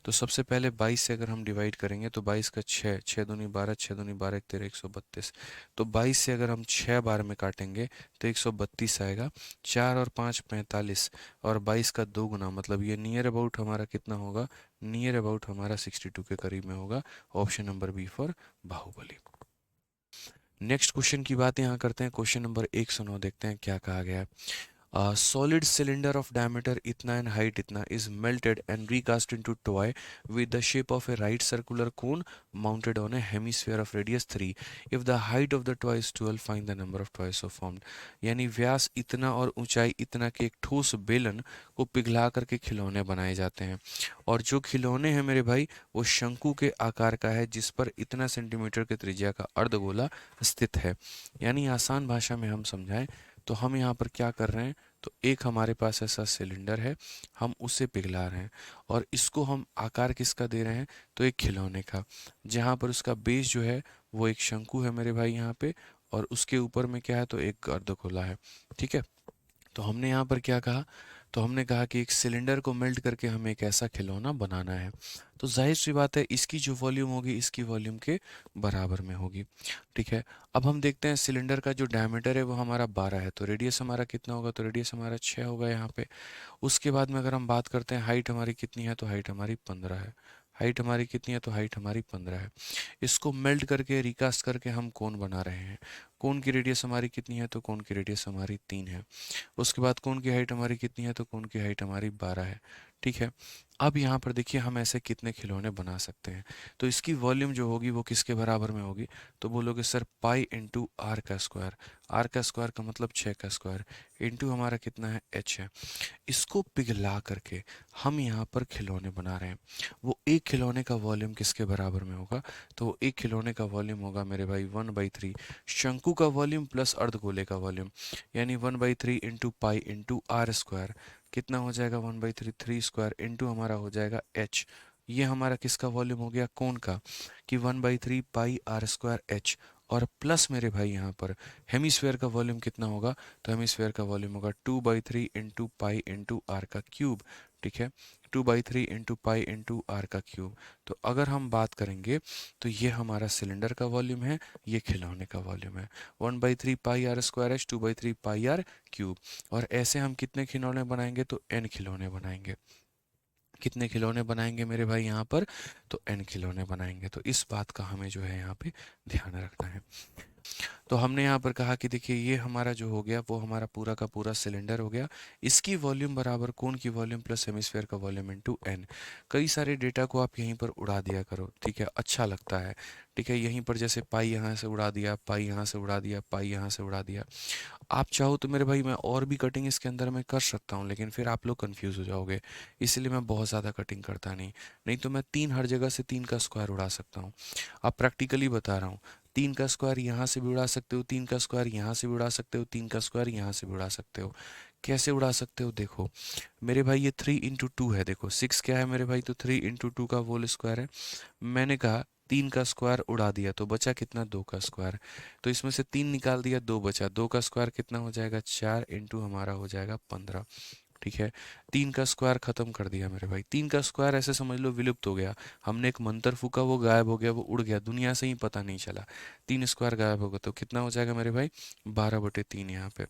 तो सबसे पहले 22 से अगर हम डिवाइड करेंगे तो 22 का 6, 6 दूनी 12, 6 दूनी 12, 1 तेरह 132। तो 22 से अगर हम 6 बार में काटेंगे तो 132 आएगा। 4 और 5 45, और 22 का 2 गुना, मतलब ये नियर अबाउट हमारा कितना होगा, नियर अबाउट हमारा 62 के करीब में होगा। Option number B for Baahubali. Next question की बात यहाँ करते हैं, क्वेश्चन नंबर 109 देखते हैं क्या कहा गया है। सॉलिड सिलेंडर ऑफ डायमीटर इतना एंड हाइट इतना is melted and recast into toy with the shape of a right circular cone mounted on a hemisphere of radius 3. If the height of the toy is 12, find the number of toys so formed. यानी व्यास इतना और ऊंचाई इतना के एक ठोस बेलन को पिघला करके खिलौने बनाए जाते हैं। और जो खिलौने हैं मेरे भाई वो शंकु के आकार का है, जिस पर इतना सेंटीमीटर के त्रिज्या का अर्धगोला स्थित है। यानी आसान भाषा में हम समझाएं तो हम यहाँ पर क्या कर रहे हैं, तो एक हमारे पास ऐसा सिलेंडर है, हम उसे पिघला रहे हैं, और इसको हम आकार किसका दे रहे हैं, तो एक खिलौने का, जहाँ पर उसका बेस जो है वो एक शंकु है मेरे भाई यहाँ पे, और उसके ऊपर में क्या है, तो एक अर्धगोला है। ठीक है, तो हमने यहाँ पर क्या कहा, तो हमने कहा कि एक सिलेंडर को मेल्ट करके हमें एक ऐसा खिलौना बनाना है। तो जाहिर सी बात है इसकी जो वॉल्यूम होगी इसकी वॉल्यूम के बराबर में होगी। ठीक है, अब हम देखते हैं सिलेंडर का जो डायमीटर है वो हमारा 12 है, तो रेडियस हमारा कितना होगा, तो रेडियस हमारा 6 होगा यहाँ पे। उसके बाद में अगर हम बात करते हैं हाइट हमारी कितनी है, तो हाइट हमारी 15 है। हाइट हमारी कितनी है, तो हाइट हमारी 15 है। इसको मेल्ट करके रिकास्ट करके हम कोन बना रहे हैं। कोन की रेडियस हमारी कितनी है, तो कोन की रेडियस हमारी 3 है। उसके बाद कोन की हाइट हमारी कितनी है, तो कोन की हाइट हमारी 12 है। ठीक है, अब यहाँ पर देखिए हम ऐसे कितने खिलौने बना सकते हैं, तो इसकी वॉल्यूम जो होगी वो किसके बराबर में होगी, तो बोलोगे सर पाई इंटू आर का स्क्वायर। आर का स्क्वायर का मतलब 6 का स्क्वायर, इंटू हमारा कितना है, एच है। इसको पिघला करके हम यहाँ पर खिलौने बना रहे हैं। वो एक खिलौने का वॉल्यूम किसके बराबर में होगा, तो वो एक खिलौने का वॉल्यूम होगा मेरे भाई 1/3 शंकु का वॉल्यूम प्लस अर्धगोले का वॉल्यूम, यानी 1/3 into pi into R square. कितना हो जाएगा 1/3, 3 स्क्वायर इंटू हमारा हो जाएगा एच। ये हमारा किसका वॉल्यूम हो गया, कोन का, कि 1/3 पाई आर स्क्वायर एच। और प्लस मेरे भाई यहाँ पर हेमीस्फेयर का वॉल्यूम कितना होगा, तो हेमीस्फेयर का वॉल्यूम होगा 2/3 इंटू पाई इंटू आर का क्यूब। ठीक है, 2/3 इंटू पाई इंटू आर का क्यूब। तो अगर हम बात करेंगे तो ये हमारा सिलेंडर का वॉल्यूम है, ये खिलौने का वॉल्यूम है। 1/3 pi are square h 2/3 pi are cube. और ऐसे हम कितने खिलौने बनाएंगे, तो n खिलौने बनाएंगे। कितने खिलौने बनाएंगे मेरे भाई यहाँ पर, तो n खिलौने बनाएंगे। तो इस बात का हमें जो है यहाँ पे ध्यान रखना है। तो हमने यहाँ पर कहा कि देखिए ये हमारा जो हो गया वो हमारा पूरा का पूरा सिलेंडर हो गया। इसकी वॉल्यूम बराबर कोन की वॉल्यूम प्लस हेमिस्फेयर का वॉल्यूम इनटू एन। कई सारे डेटा को आप यहीं पर उड़ा दिया करो, ठीक है, अच्छा लगता है। ठीक है, यहीं पर जैसे पाई यहाँ से उड़ा दिया, पाई यहाँ से उड़ा दिया, पाई यहाँ से उड़ा दिया। आप चाहो तो मेरे भाई मैं और भी कटिंग इसके अंदर में कर सकता हूँ, लेकिन फिर आप लोग कंफ्यूज हो जाओगे, इसलिए मैं बहुत ज़्यादा कटिंग करता नहीं। नहीं तो मैं 3 हर जगह से 3 का स्क्वायर उड़ा सकता हूँ। अब प्रैक्टिकली बता रहा हूँ, 3 का स्क्वायर यहाँ से भी उड़ा सकते हो, 3 का स्क्वायर यहाँ से भी उड़ा सकते हो, 3 का स्क्वायर यहाँ से भी उड़ा सकते हो। कैसे उड़ा सकते हो, देखो मेरे भाई ये 3 इंटू 2 है, देखो 6 क्या है मेरे भाई, तो 3 इंटू 2 का होल स्क्वायर है। मैंने कहा 3 का स्क्वायर उड़ा दिया तो बचा कितना, 2 का स्क्वायर। तो इसमें से 3 निकाल दिया, 2 बचा, 2 का स्क्वायर कितना हो जाएगा, 4 इंटू हमारा हो जाएगा 15। ठीक है, 3 का स्क्वायर खत्म कर दिया मेरे भाई। 3 का स्क्वायर ऐसे समझ लो विलुप्त हो गया, हमने एक मंत्र फूका, वो गायब हो गया, वो उड़ गया, दुनिया से ही पता नहीं चला। 3 स्क्वायर गायब होगा तो कितना हो जाएगा मेरे भाई, 12/3 यहाँ पे।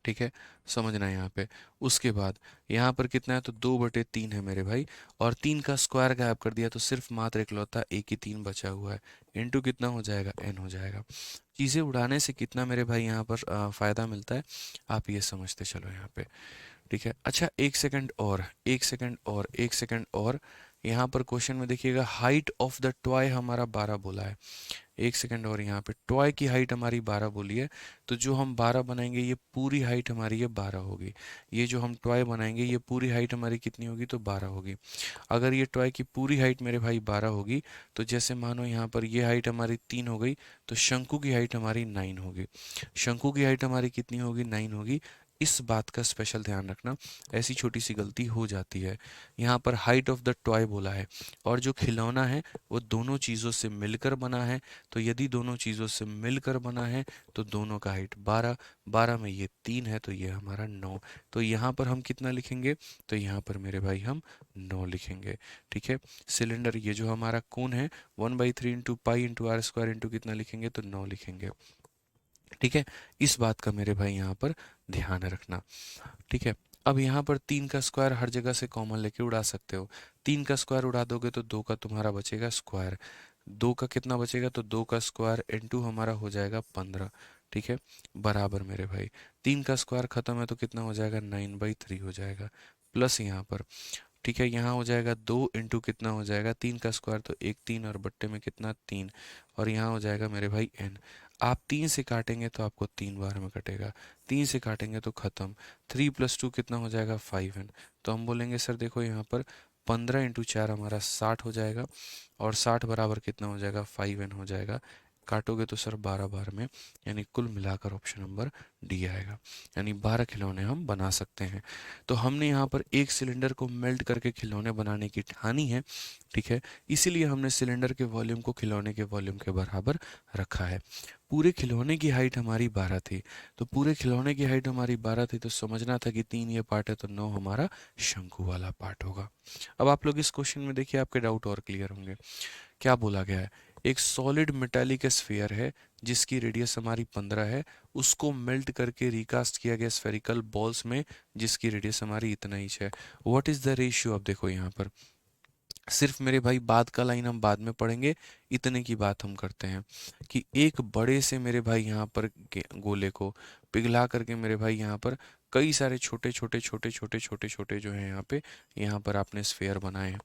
ठीक है, समझना यहाँ पे। उसके बाद यहाँ पर कितना है, तो 2/3 है मेरे भाई। और 3 का स्क्वायर गायब कर दिया तो सिर्फ मात्र इकलौता एक ही 3 बचा हुआ है। इनटू कितना हो जाएगा, n हो जाएगा। चीज़ें उड़ाने से कितना मेरे भाई यहाँ पर फ़ायदा मिलता है, आप ये समझते चलो यहाँ पे। ठीक है, अच्छा एक सेकंड और, एक सेकंड और, एक सेकंड और। यहाँ पर क्वेश्चन में देखिएगा हाइट ऑफ द टॉय हमारा 12 बोला है। एक सेकंड और, यहाँ पे टॉय की हाइट हमारी 12 बोली है, तो जो हम 12 बनाएंगे ये पूरी हाइट हमारी ये 12 होगी। ये जो हम टॉय बनाएंगे ये पूरी हाइट हमारी कितनी होगी, तो 12 होगी। अगर ये टॉय की पूरी हाइट मेरे भाई 12 होगी, तो जैसे मानो यहाँ पर ये हाइट हमारी 3 हो गई, तो शंकु की हाइट हमारी 9 होगी। शंकु की हाइट हमारी कितनी होगी, 9 होगी। इस बात का स्पेशल ध्यान रखना, ऐसी छोटी सी गलती हो जाती है। यहाँ पर हाइट ऑफ द टॉय बोला है, और जो खिलौना है वो दोनों चीज़ों से मिलकर बना है। तो यदि दोनों चीज़ों से मिलकर बना है तो दोनों का हाइट 12, 12 में ये 3 है तो ये हमारा 9। तो यहाँ पर हम कितना लिखेंगे, तो यहाँ पर मेरे भाई हम 9 लिखेंगे। ठीक है, सिलेंडर ये जो हमारा कोण है 1/3 into pi into R square into कितना लिखेंगे, तो 9 लिखेंगे। ठीक है, इस बात का मेरे भाई यहाँ पर ध्यान रखना। ठीक है, अब यहाँ पर 3 का स्क्वायर हर जगह से कॉमन लेके उड़ा सकते हो। 3 का स्क्वायर उड़ा दोगे तो 2 का तुम्हारा बचेगा स्क्वायर। 2 का कितना बचेगा, तो 2 का स्क्वायर इंटू हमारा हो जाएगा 15। ठीक है, बराबर मेरे भाई 3 का स्क्वायर खत्म है तो कितना हो जाएगा, 9/3 हो जाएगा। प्लस यहाँ पर, ठीक है, यहाँ हो जाएगा 2 इंटू कितना हो जाएगा, 3 का स्क्वायर तो 1 3 और बट्टे में कितना 3, और यहाँ हो जाएगा मेरे भाई n। आप 3 से काटेंगे तो आपको 3 बार में कटेगा, 3 से काटेंगे तो खत्म। 3 + 2 कितना हो जाएगा, 5n। तो हम बोलेंगे सर देखो यहाँ पर 15 इंटू 4 हमारा 60 हो जाएगा, और 60 बराबर कितना हो जाएगा, 5n हो जाएगा। काटोगे तो सर 12 बार में, यानी कुल मिलाकर ऑप्शन नंबर डी आएगा। यानी 12 खिलौने हम बना सकते हैं। तो हमने यहाँ पर एक सिलेंडर को मेल्ट करके खिलौने बनाने की ठानी है। ठीक है, इसीलिए हमने सिलेंडर के वॉल्यूम को खिलौने के वॉल्यूम के बराबर रखा है। पूरे खिलौने की हाइट हमारी 12 थी, तो पूरे खिलौने की हाइट हमारी 12 थी तो समझना था कि 3 ये पार्ट है तो 9 हमारा शंकु वाला पार्ट होगा। अब आप लोग इस क्वेश्चन में देखिए आपके डाउट और क्लियर होंगे। क्या बोला गया है, एक सॉलिड मेटालिक स्फीयर है जिसकी रेडियस हमारी 15 है, उसको मेल्ट करके रिकास्ट किया गया स्फेरिकल बॉल्स में जिसकी रेडियस हमारी इतना इंच है। व्हाट इज द रेशियो, अब देखो यहाँ पर सिर्फ मेरे भाई बाद का लाइन हम बाद में पढ़ेंगे, इतने की बात हम करते हैं कि एक बड़े से मेरे भाई यहाँ पर गोले को पिघला करके मेरे भाई यहाँ पर कई सारे छोटे छोटे छोटे छोटे छोटे छोटे जो है यहाँ पर आपने स्फेयर बनाए हैं।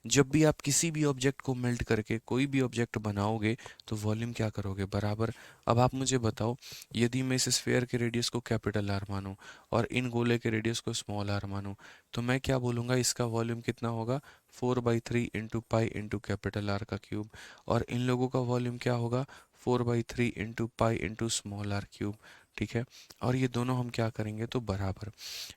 जब भी आप किसी भी ऑब्जेक्ट को मेल्ट करके कोई भी ऑब्जेक्ट बनाओगे तो वॉल्यूम क्या करोगे, बराबर। अब आप मुझे बताओ, यदि मैं इस स्फेयर के रेडियस को कैपिटल आर मानूं और इन गोले के रेडियस को स्मॉल आर मानूं, तो मैं क्या बोलूँगा, इसका वॉल्यूम कितना होगा, 4/3 into pi into capital R का क्यूब। और इन लोगों का वॉल्यूम क्या होगा, 4/3 into pi into small R cube. ठीक है, और ये दोनों हम क्या करेंगे, तो बराबर।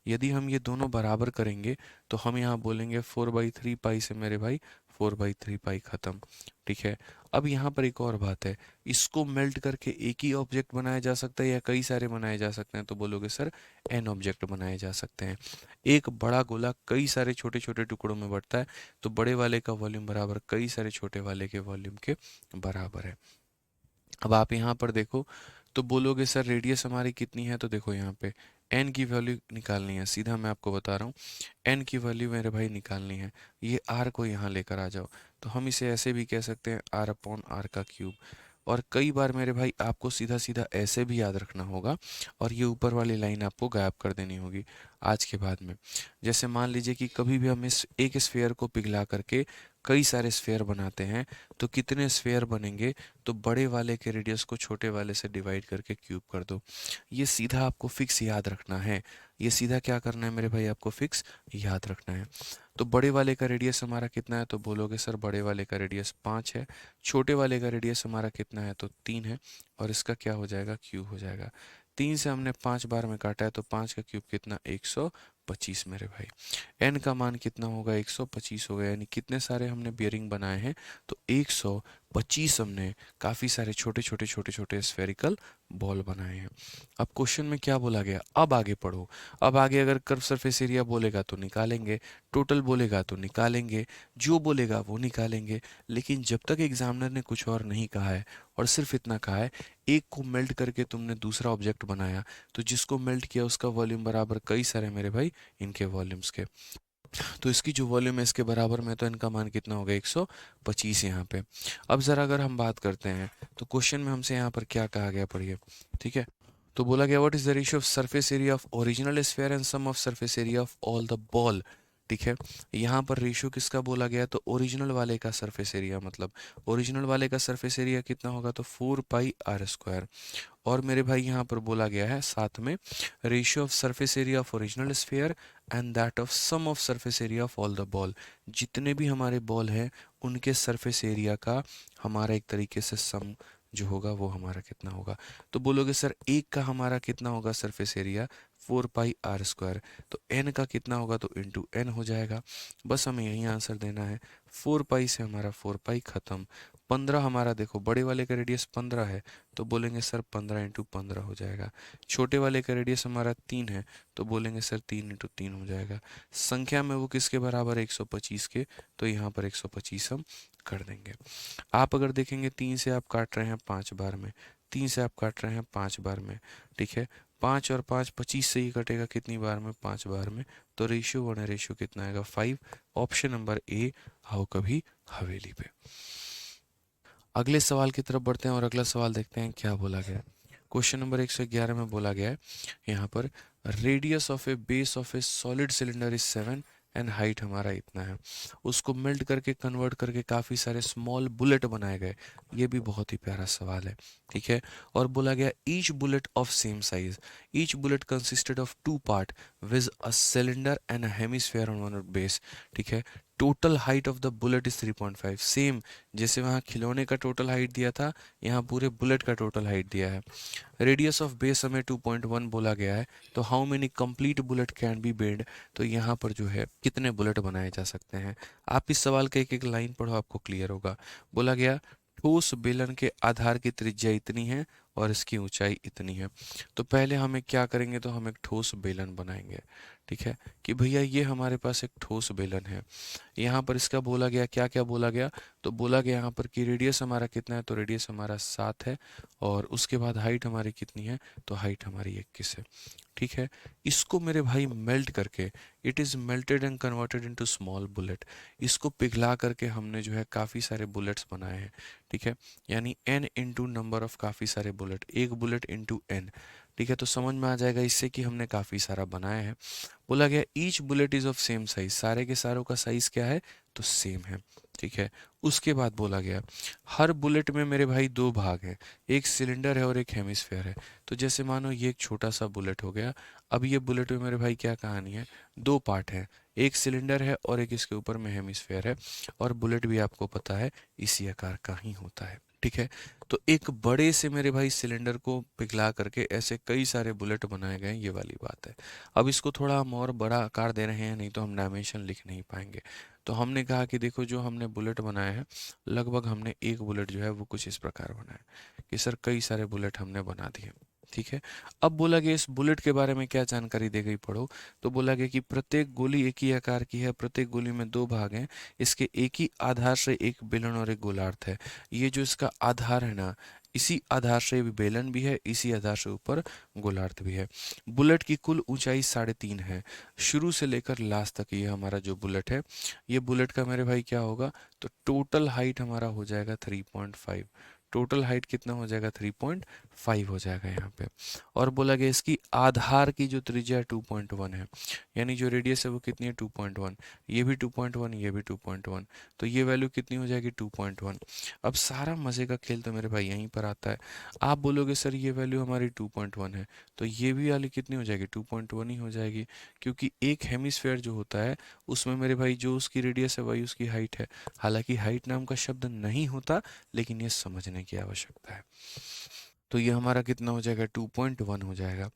यदि हम ये दोनों बराबर करेंगे तो हम यहाँ बोलेंगे 4/3 पाई से मेरे भाई 4/3 पाई खत्म। ठीक है, अब यहाँ पर एक और बात है, इसको मेल्ट करके एक ही ऑब्जेक्ट बनाया जा सकता है या कई सारे बनाए जा सकते हैं, तो बोलोगे सर n ऑब्जेक्ट बनाए जा सकते हैं। एक बड़ा गोला कई सारे छोटे छोटे टुकड़ों में बढ़ता है, तो बड़े वाले का वॉल्यूम बराबर कई सारे छोटे वाले के वॉल्यूम के बराबर है। अब आप यहाँ पर देखो तो बोलोगे सर रेडियस हमारी कितनी है, तो देखो यहाँ पे n की वैल्यू निकालनी है, सीधा मैं आपको बता रहा हूँ n की वैल्यू मेरे भाई निकालनी है। ये r को यहाँ लेकर आ जाओ, तो हम इसे ऐसे भी कह सकते हैं r/r का क्यूब। और कई बार मेरे भाई आपको सीधा सीधा ऐसे भी याद रखना होगा, और ये ऊपर वाली लाइन आपको गायब कर देनी होगी आज के बाद में। जैसे मान लीजिए कि कभी भी हम इस एक स्फेयर को पिघला करके कई सारे स्फेयर बनाते हैं, तो कितने स्फेयर बनेंगे, तो बड़े वाले के रेडियस को छोटे वाले से डिवाइड करके क्यूब कर दो। ये सीधा आपको फिक्स याद रखना है, ये सीधा क्या करना है मेरे भाई, आपको फिक्स याद रखना है। तो बड़े वाले का रेडियस हमारा कितना है, तो बोलोगे सर बड़े वाले का रेडियस 5 है, छोटे वाले का रेडियस हमारा कितना है, तो 3 है, और इसका क्या हो जाएगा, क्यूब हो जाएगा। 3 से हमने 5 बार में काटा है तो 5 का क्यूब कितना, 125 मेरे भाई। एन का मान कितना होगा, 125 होगा, यानी कितने सारे हमने बियरिंग बनाए हैं, तो 125 हमने काफ़ी सारे छोटे छोटे छोटे छोटे स्फेरिकल बॉल बनाए हैं। अब क्वेश्चन में क्या बोला गया, अब आगे पढ़ो। अब आगे अगर कर्व सरफेस एरिया बोलेगा तो निकालेंगे, टोटल बोलेगा तो निकालेंगे, जो बोलेगा वो निकालेंगे। लेकिन जब तक एग्जामिनर ने कुछ और नहीं कहा है और सिर्फ इतना कहा है, एक को मेल्ट करके तुमने दूसरा ऑब्जेक्ट बनाया, तो जिसको मेल्ट किया उसका वॉल्यूम बराबर कई सारे मेरे भाई इनके वॉल्यूम्स के। तो इसकी जो वॉल्यूम है इसके बराबर में, तो इनका मान कितना होगा, 125 यहाँ पे। अब ज़रा अगर हम बात करते हैं तो क्वेश्चन में हमसे यहाँ पर क्या कहा गया, पढ़िए। ठीक है, तो बोला गया what is the ratio of surface area of original sphere and sum of surface area of all the ball. ठीक है, यहाँ पर रेशियो किसका बोला गया, तो ओरिजिनल वाले का सरफेस एरिया, मतलब ओरिजिनल वाले का सरफेस एरिया कितना होगा, तो 4πr²। और मेरे भाई यहाँ पर बोला गया है साथ में ratio of surface area of original sphere and that of sum of surface area of all the ball. जितने भी हमारे बॉल हैं उनके सरफेस एरिया का हमारा एक तरीके से सम जो होगा वो हमारा कितना होगा। तो बोलोगे सर एक का हमारा कितना होगा सरफेस एरिया, 4πr²। तो n का कितना होगा, तो इंटू n हो जाएगा। बस हमें यही आंसर देना है। 4π से हमारा 4π खत्म। 15 हमारा, देखो बड़े वाले का रेडियस 15 है, तो बोलेंगे सर 15 × 15 हो जाएगा। छोटे वाले का रेडियस हमारा 3 है, तो बोलेंगे सर 3 × 3 हो जाएगा। संख्या में वो किसके बराबर है, 125 के, तो यहाँ पर 125 हम कर देंगे। आप अगर देखेंगे 3 से आप काट रहे हैं 5 बार में, 3 से आप काट रहे हैं 5 बार में। ठीक है, 5 और 5 25 से ही कटेगा कितनी बार में, 5 बार में। तो रेशियो वन रेशियो कितना आएगा, 5। ऑप्शन नंबर ए, हाउ कभी हवेली पे। अगले सवाल की तरफ बढ़ते हैं और अगला सवाल देखते हैं क्या बोला गया है। क्वेश्चन नंबर 111 में बोला गया है यहाँ पर radius of a base of a solid cylinder is 7 and height हमारा इतना है। उसको मेल्ट करके कन्वर्ट करके काफ़ी सारे स्मॉल बुलेट बनाए गए। ये भी बहुत ही प्यारा सवाल है। ठीक है, और बोला गया each bullet of same size, each bullet consisted of 2 part with a cylinder and a hemisphere on one base. ठीक है, total height of the bullet is 3.5। Same जैसे वहाँ खिलौने का टोटल हाइट दिया था, यहाँ पूरे बुलेट का टोटल हाइट दिया है। रेडियस ऑफ बेस हमें 2.1 बोला गया है, तो how many complete bullet can be bend, तो यहाँ पर जो है कितने बुलेट बनाए जा सकते हैं। आप इस सवाल का एक एक लाइन पढ़ो, आपको क्लियर होगा। बोला गया ठोस बेलन के आधार की त्रिज्या इतनी है और इसकी ऊंचाई इतनी है। तो पहले हमें क्या करेंगे, तो हम एक ठोस बेलन बनाएंगे। ठीक है, कि भैया ये हमारे पास एक ठोस बेलन है। यहाँ पर इसका बोला गया, क्या क्या बोला गया, तो बोला गया यहाँ पर कि रेडियस हमारा कितना है, तो रेडियस हमारा 7 है। और उसके बाद हाइट हमारी कितनी है, तो हाइट हमारी 21 है। ठीक है, इसको मेरे भाई मेल्ट करके, it is melted and converted into small bullet. इसको पिघला करके हमने जो है काफ़ी सारे बुलेट्स बनाए हैं। ठीक है, यानी n इंटू नंबर ऑफ काफ़ी सारे बुलेट, एक बुलेट इंटू n। ठीक है, तो समझ में आ जाएगा इससे कि हमने काफ़ी सारा बनाया है। बोला गया each bullet is of same size, सारे के सारों का साइज क्या है, तो सेम है। ठीक है, उसके बाद बोला गया हर बुलेट में मेरे भाई दो भाग हैं, एक सिलेंडर है और एक हेमिस्फेयर है। तो जैसे मानो ये एक छोटा सा बुलेट हो गया। अब ये बुलेट में मेरे भाई क्या कहानी है, दो पार्ट है, एक सिलेंडर है और एक इसके ऊपर में हेमिस्फेयर है। और बुलेट भी आपको पता है इसी आकार का ही होता है। ठीक है, तो एक बड़े से मेरे भाई सिलेंडर को पिघला करके ऐसे कई सारे बुलेट बनाए गए, ये वाली बात है। अब इसको थोड़ा हम और बड़ा आकार दे रहे हैं, नहीं तो हम डायमेंशन लिख नहीं पाएंगे। तो हमने कहा कि देखो जो हमने बुलेट बनाया है, लगभग हमने एक बुलेट जो है वो कुछ इस प्रकार बनाया है कि सर कई सारे बुलेट हमने बना दिए। ठीक है, अब बोला गया इस बुलेट के बारे में क्या जानकारी दी गई, पढ़ो। तो बोला गया कि प्रत्येक गोली एक ही आकार की है, प्रत्येक गोली में दो भाग हैं, इसके एक ही आधार से एक बेलन और एक गोलार्ध है। ये जो इसका आधार है ना, इसी आधार से बेलन भी है, इसी आधार से ऊपर गोलार्ध भी है। बुलेट की कुल ऊंचाई 3.5 है, शुरू से लेकर लास्ट तक। ये हमारा जो बुलेट है, ये बुलेट का मेरे भाई क्या होगा, तो टोटल हाइट हमारा हो जाएगा 3.5। टोटल हाइट कितना हो जाएगा, 3.5 हो जाएगा यहाँ पे। और बोला गया इसकी आधार की जो त्रिज्या 2.1 है, यानी जो रेडियस है वो कितनी है, 2.1। ये भी 2.1, ये भी 2.1, तो ये वैल्यू कितनी हो जाएगी, 2.1। अब सारा मज़े का खेल तो मेरे भाई यहीं पर आता है। आप बोलोगे सर ये वैल्यू हमारी 2.1 है, तो ये भी वाली कितनी हो जाएगी, 2.1 ही हो जाएगी। क्योंकि एक हेमिस्फेयर जो होता है उसमें मेरे भाई जो उसकी रेडियस है वही उसकी हाइट है। हालांकि हाइट नाम का शब्द नहीं होता, लेकिन ये समझने की आवश्यकता है। तो ये हमारा कितना हो जाएगा, 2.1 हो जाएगा।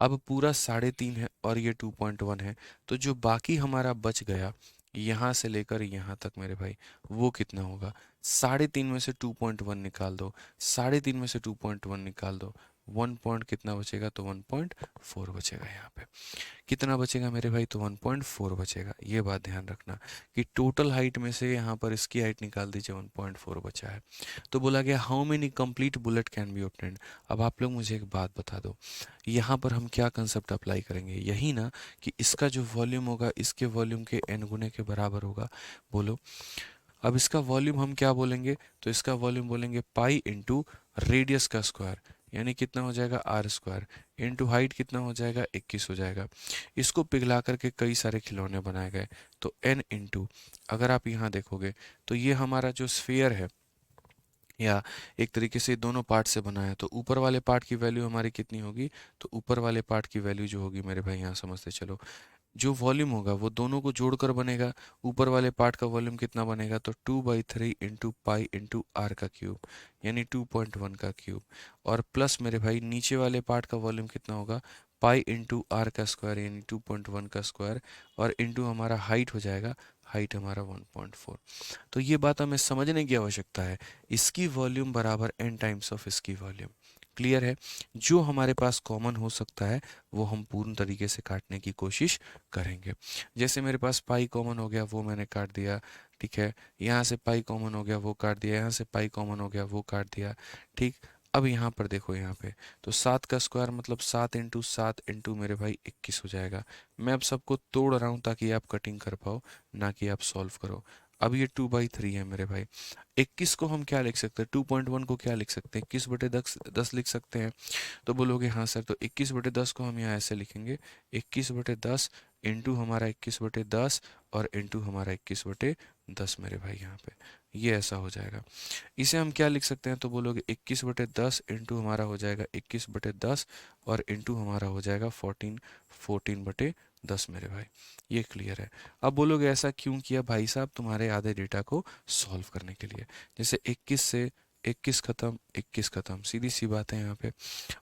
अब पूरा 3.5 है और ये 2.1 है, तो जो बाकी हमारा बच गया यहाँ से लेकर यहाँ तक मेरे भाई, वो कितना होगा? 3.5 में से 2.1 निकाल दो, 3.5 में से 2.1 निकाल दो, 1 पॉइंट कितना बचेगा? तो 1.4 बचेगा यहाँ पे। कितना बचेगा मेरे भाई? तो 1.4 बचेगा। ये बात ध्यान रखना कि टोटल हाइट में से यहाँ पर इसकी हाइट निकाल दीजिए, 1.4 बचा है। तो बोला गया how many complete bullet can be obtained. अब आप लोग मुझे एक बात बता दो, यहाँ पर हम क्या कंसेप्ट अप्लाई करेंगे? यही ना कि इसका जो वॉल्यूम होगा इसके वॉल्यूम के n गुने के बराबर होगा। बोलो, अब इसका वॉल्यूम हम क्या बोलेंगे? तो इसका वॉल्यूम बोलेंगे पाई इंटू रेडियस का स्क्वायर, यानी कितना हो जाएगा? आर स्क्वायर, इंटू हाइट कितना हो जाएगा? 21 हो जाएगा। इसको पिघला करके कई सारे खिलौने बनाए गए, तो n इंटू, अगर आप यहाँ देखोगे तो ये हमारा जो स्फीयर है, या एक तरीके से दोनों पार्ट से बना है, तो ऊपर वाले पार्ट की वैल्यू हमारी कितनी होगी? तो ऊपर वाले पार्ट की वैल्यू जो होगी मेरे भाई, यहाँ समझते चलो, जो वॉल्यूम होगा वो दोनों को जोड़कर बनेगा। ऊपर वाले पार्ट का वॉल्यूम कितना बनेगा? तो 2/3 इंटू पाई इंटू आर का क्यूब, यानी 2.1 का क्यूब, और प्लस मेरे भाई नीचे वाले पार्ट का वॉल्यूम कितना होगा? पाई इंटू आर का स्क्वायर, यानी 2.1 का स्क्वायर, और इंटू हमारा हाइट हो जाएगा, हाइट हमारा 1.4। तो ये बात हमें समझने की आवश्यकता है, इसकी वॉल्यूम बराबर n टाइम्स ऑफ इसकी वॉल्यूम। क्लियर है? जो हमारे पास कॉमन हो सकता है वो हम पूर्ण तरीके से काटने की कोशिश करेंगे। जैसे मेरे पास पाई कॉमन हो गया, वो मैंने काट दिया, ठीक है। यहाँ से पाई कॉमन हो गया, वो काट दिया, यहाँ से पाई कॉमन हो गया, वो काट दिया, ठीक। अब यहाँ पर देखो, यहाँ पे तो 7 का स्क्वायर मतलब 7 इंटू 7 इंटू मेरे भाई 21 हो जाएगा। मैं अब सबको तोड़ रहा हूँ ताकि आप कटिंग कर पाओ, ना कि आप सॉल्व करो। अब ये 2/3 है मेरे भाई। 21 को हम क्या लिख सकते हैं? 2.1 को क्या लिख सकते हैं? 21/10 लिख सकते हैं। तो बोलोगे हाँ सर, तो 21/10 को हम यहाँ ऐसे लिखेंगे, 21/10 इंटू हमारा 21/10 और इंटू हमारा 21/10 मेरे भाई, यहाँ पे ये ऐसा हो जाएगा। इसे हम क्या लिख सकते हैं? तो बोलोगे 21/10 इंटू हमारा हो जाएगा 21/10 और इंटू हमारा हो जाएगा 14/10 मेरे भाई। ये क्लियर है? अब बोलोगे ऐसा क्यों किया भाई साहब? तुम्हारे आधे डेटा को सॉल्व करने के लिए। जैसे 21 से 21 खत्म, 21 खत्म, सीधी सी बात है यहाँ पे।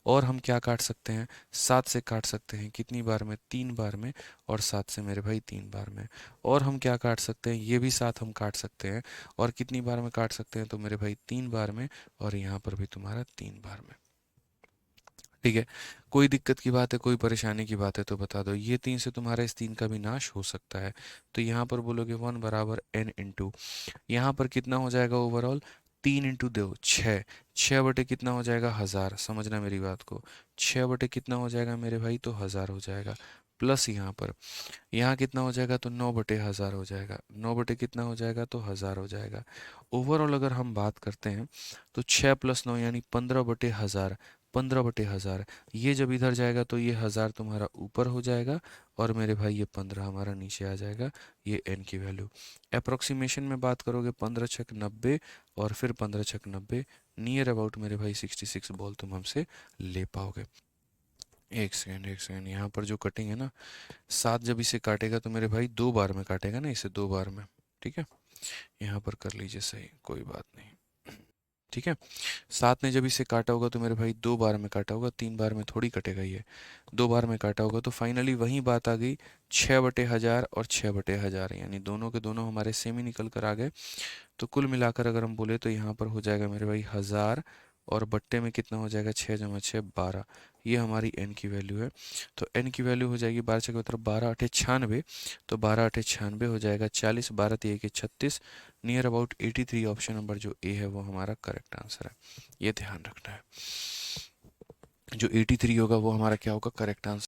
और हम क्या काट सकते हैं? 7 से काट सकते हैं, कितनी बार में? 3 बार में, और 7 से मेरे भाई 3 बार में। और हम क्या काट सकते हैं? ये भी 7 हम काट सकते हैं, और कितनी बार में काट सकते हैं? तो मेरे भाई 3 बार में, और यहाँ पर भी तुम्हारा 3 बार में। ठीक है, कोई दिक्कत की बात है, कोई परेशानी की बात है तो बता दो। ये 3 से तुम्हारा इस 3 का भी नाश हो सकता है, तो यहाँ पर बोलोगे 1 बराबर n इंटू, यहाँ पर कितना हो जाएगा ओवरऑल? 3 इंटू 2 6, 6 बटे कितना हो जाएगा? 1000। समझना मेरी बात को, 6 बटे कितना हो जाएगा मेरे भाई? तो 1000 हो जाएगा। प्लस यहाँ पर, यहाँ कितना हो जाएगा? तो 9/1000 हो जाएगा। 9 बटे कितना हो जाएगा? तो 1000 हो जाएगा। ओवरऑल अगर हम बात करते हैं तो 6 + 9 यानी 15/1000, 15/1000। ये जब इधर जाएगा तो ये 1000 तुम्हारा ऊपर हो जाएगा, और मेरे भाई ये 15 हमारा नीचे आ जाएगा। ये n की वैल्यू अप्रोक्सीमेशन में बात करोगे, 15 छक 90 और फिर 15 छक 90, नियर अबाउट मेरे भाई 66 बॉल तुम हमसे ले पाओगे। एक सेकेंड, एक सेकेंड, यहाँ पर जो कटिंग है ना, 7 जब इसे काटेगा तो मेरे भाई 2 बार में काटेगा ना, इसे 2 बार में, ठीक है। यहाँ पर कर लीजिए सही, कोई बात नहीं, ठीक है। 7 ने जब इसे काटा होगा तो मेरे भाई 2 बार में काटा होगा, 3 बार में थोड़ी कटेगा ये, 2 बार में काटा होगा। तो फाइनली वही बात आ गई, 6/1000 और 6/1000, यानी दोनों के दोनों हमारे सेम ही निकल कर आ गए। तो कुल मिलाकर अगर हम बोले तो यहाँ पर हो जाएगा मेरे भाई 1000, और बट्टे में कितना हो जाएगा? 6 × 6 12। ये हमारी n की वैल्यू है। तो n की वैल्यू हो जाएगी 12 छक 12, 12 × 8 = 96, तो 12 × 8 = 96 हो जाएगा, 40, 12 × 3 = 36, नियर अबाउट 83। ऑप्शन नंबर जो ए है वो हमारा करेक्ट आंसर है। ये ध्यान रखना है, जो 83 होगा वो हमारा क्या होगा? Correct answer.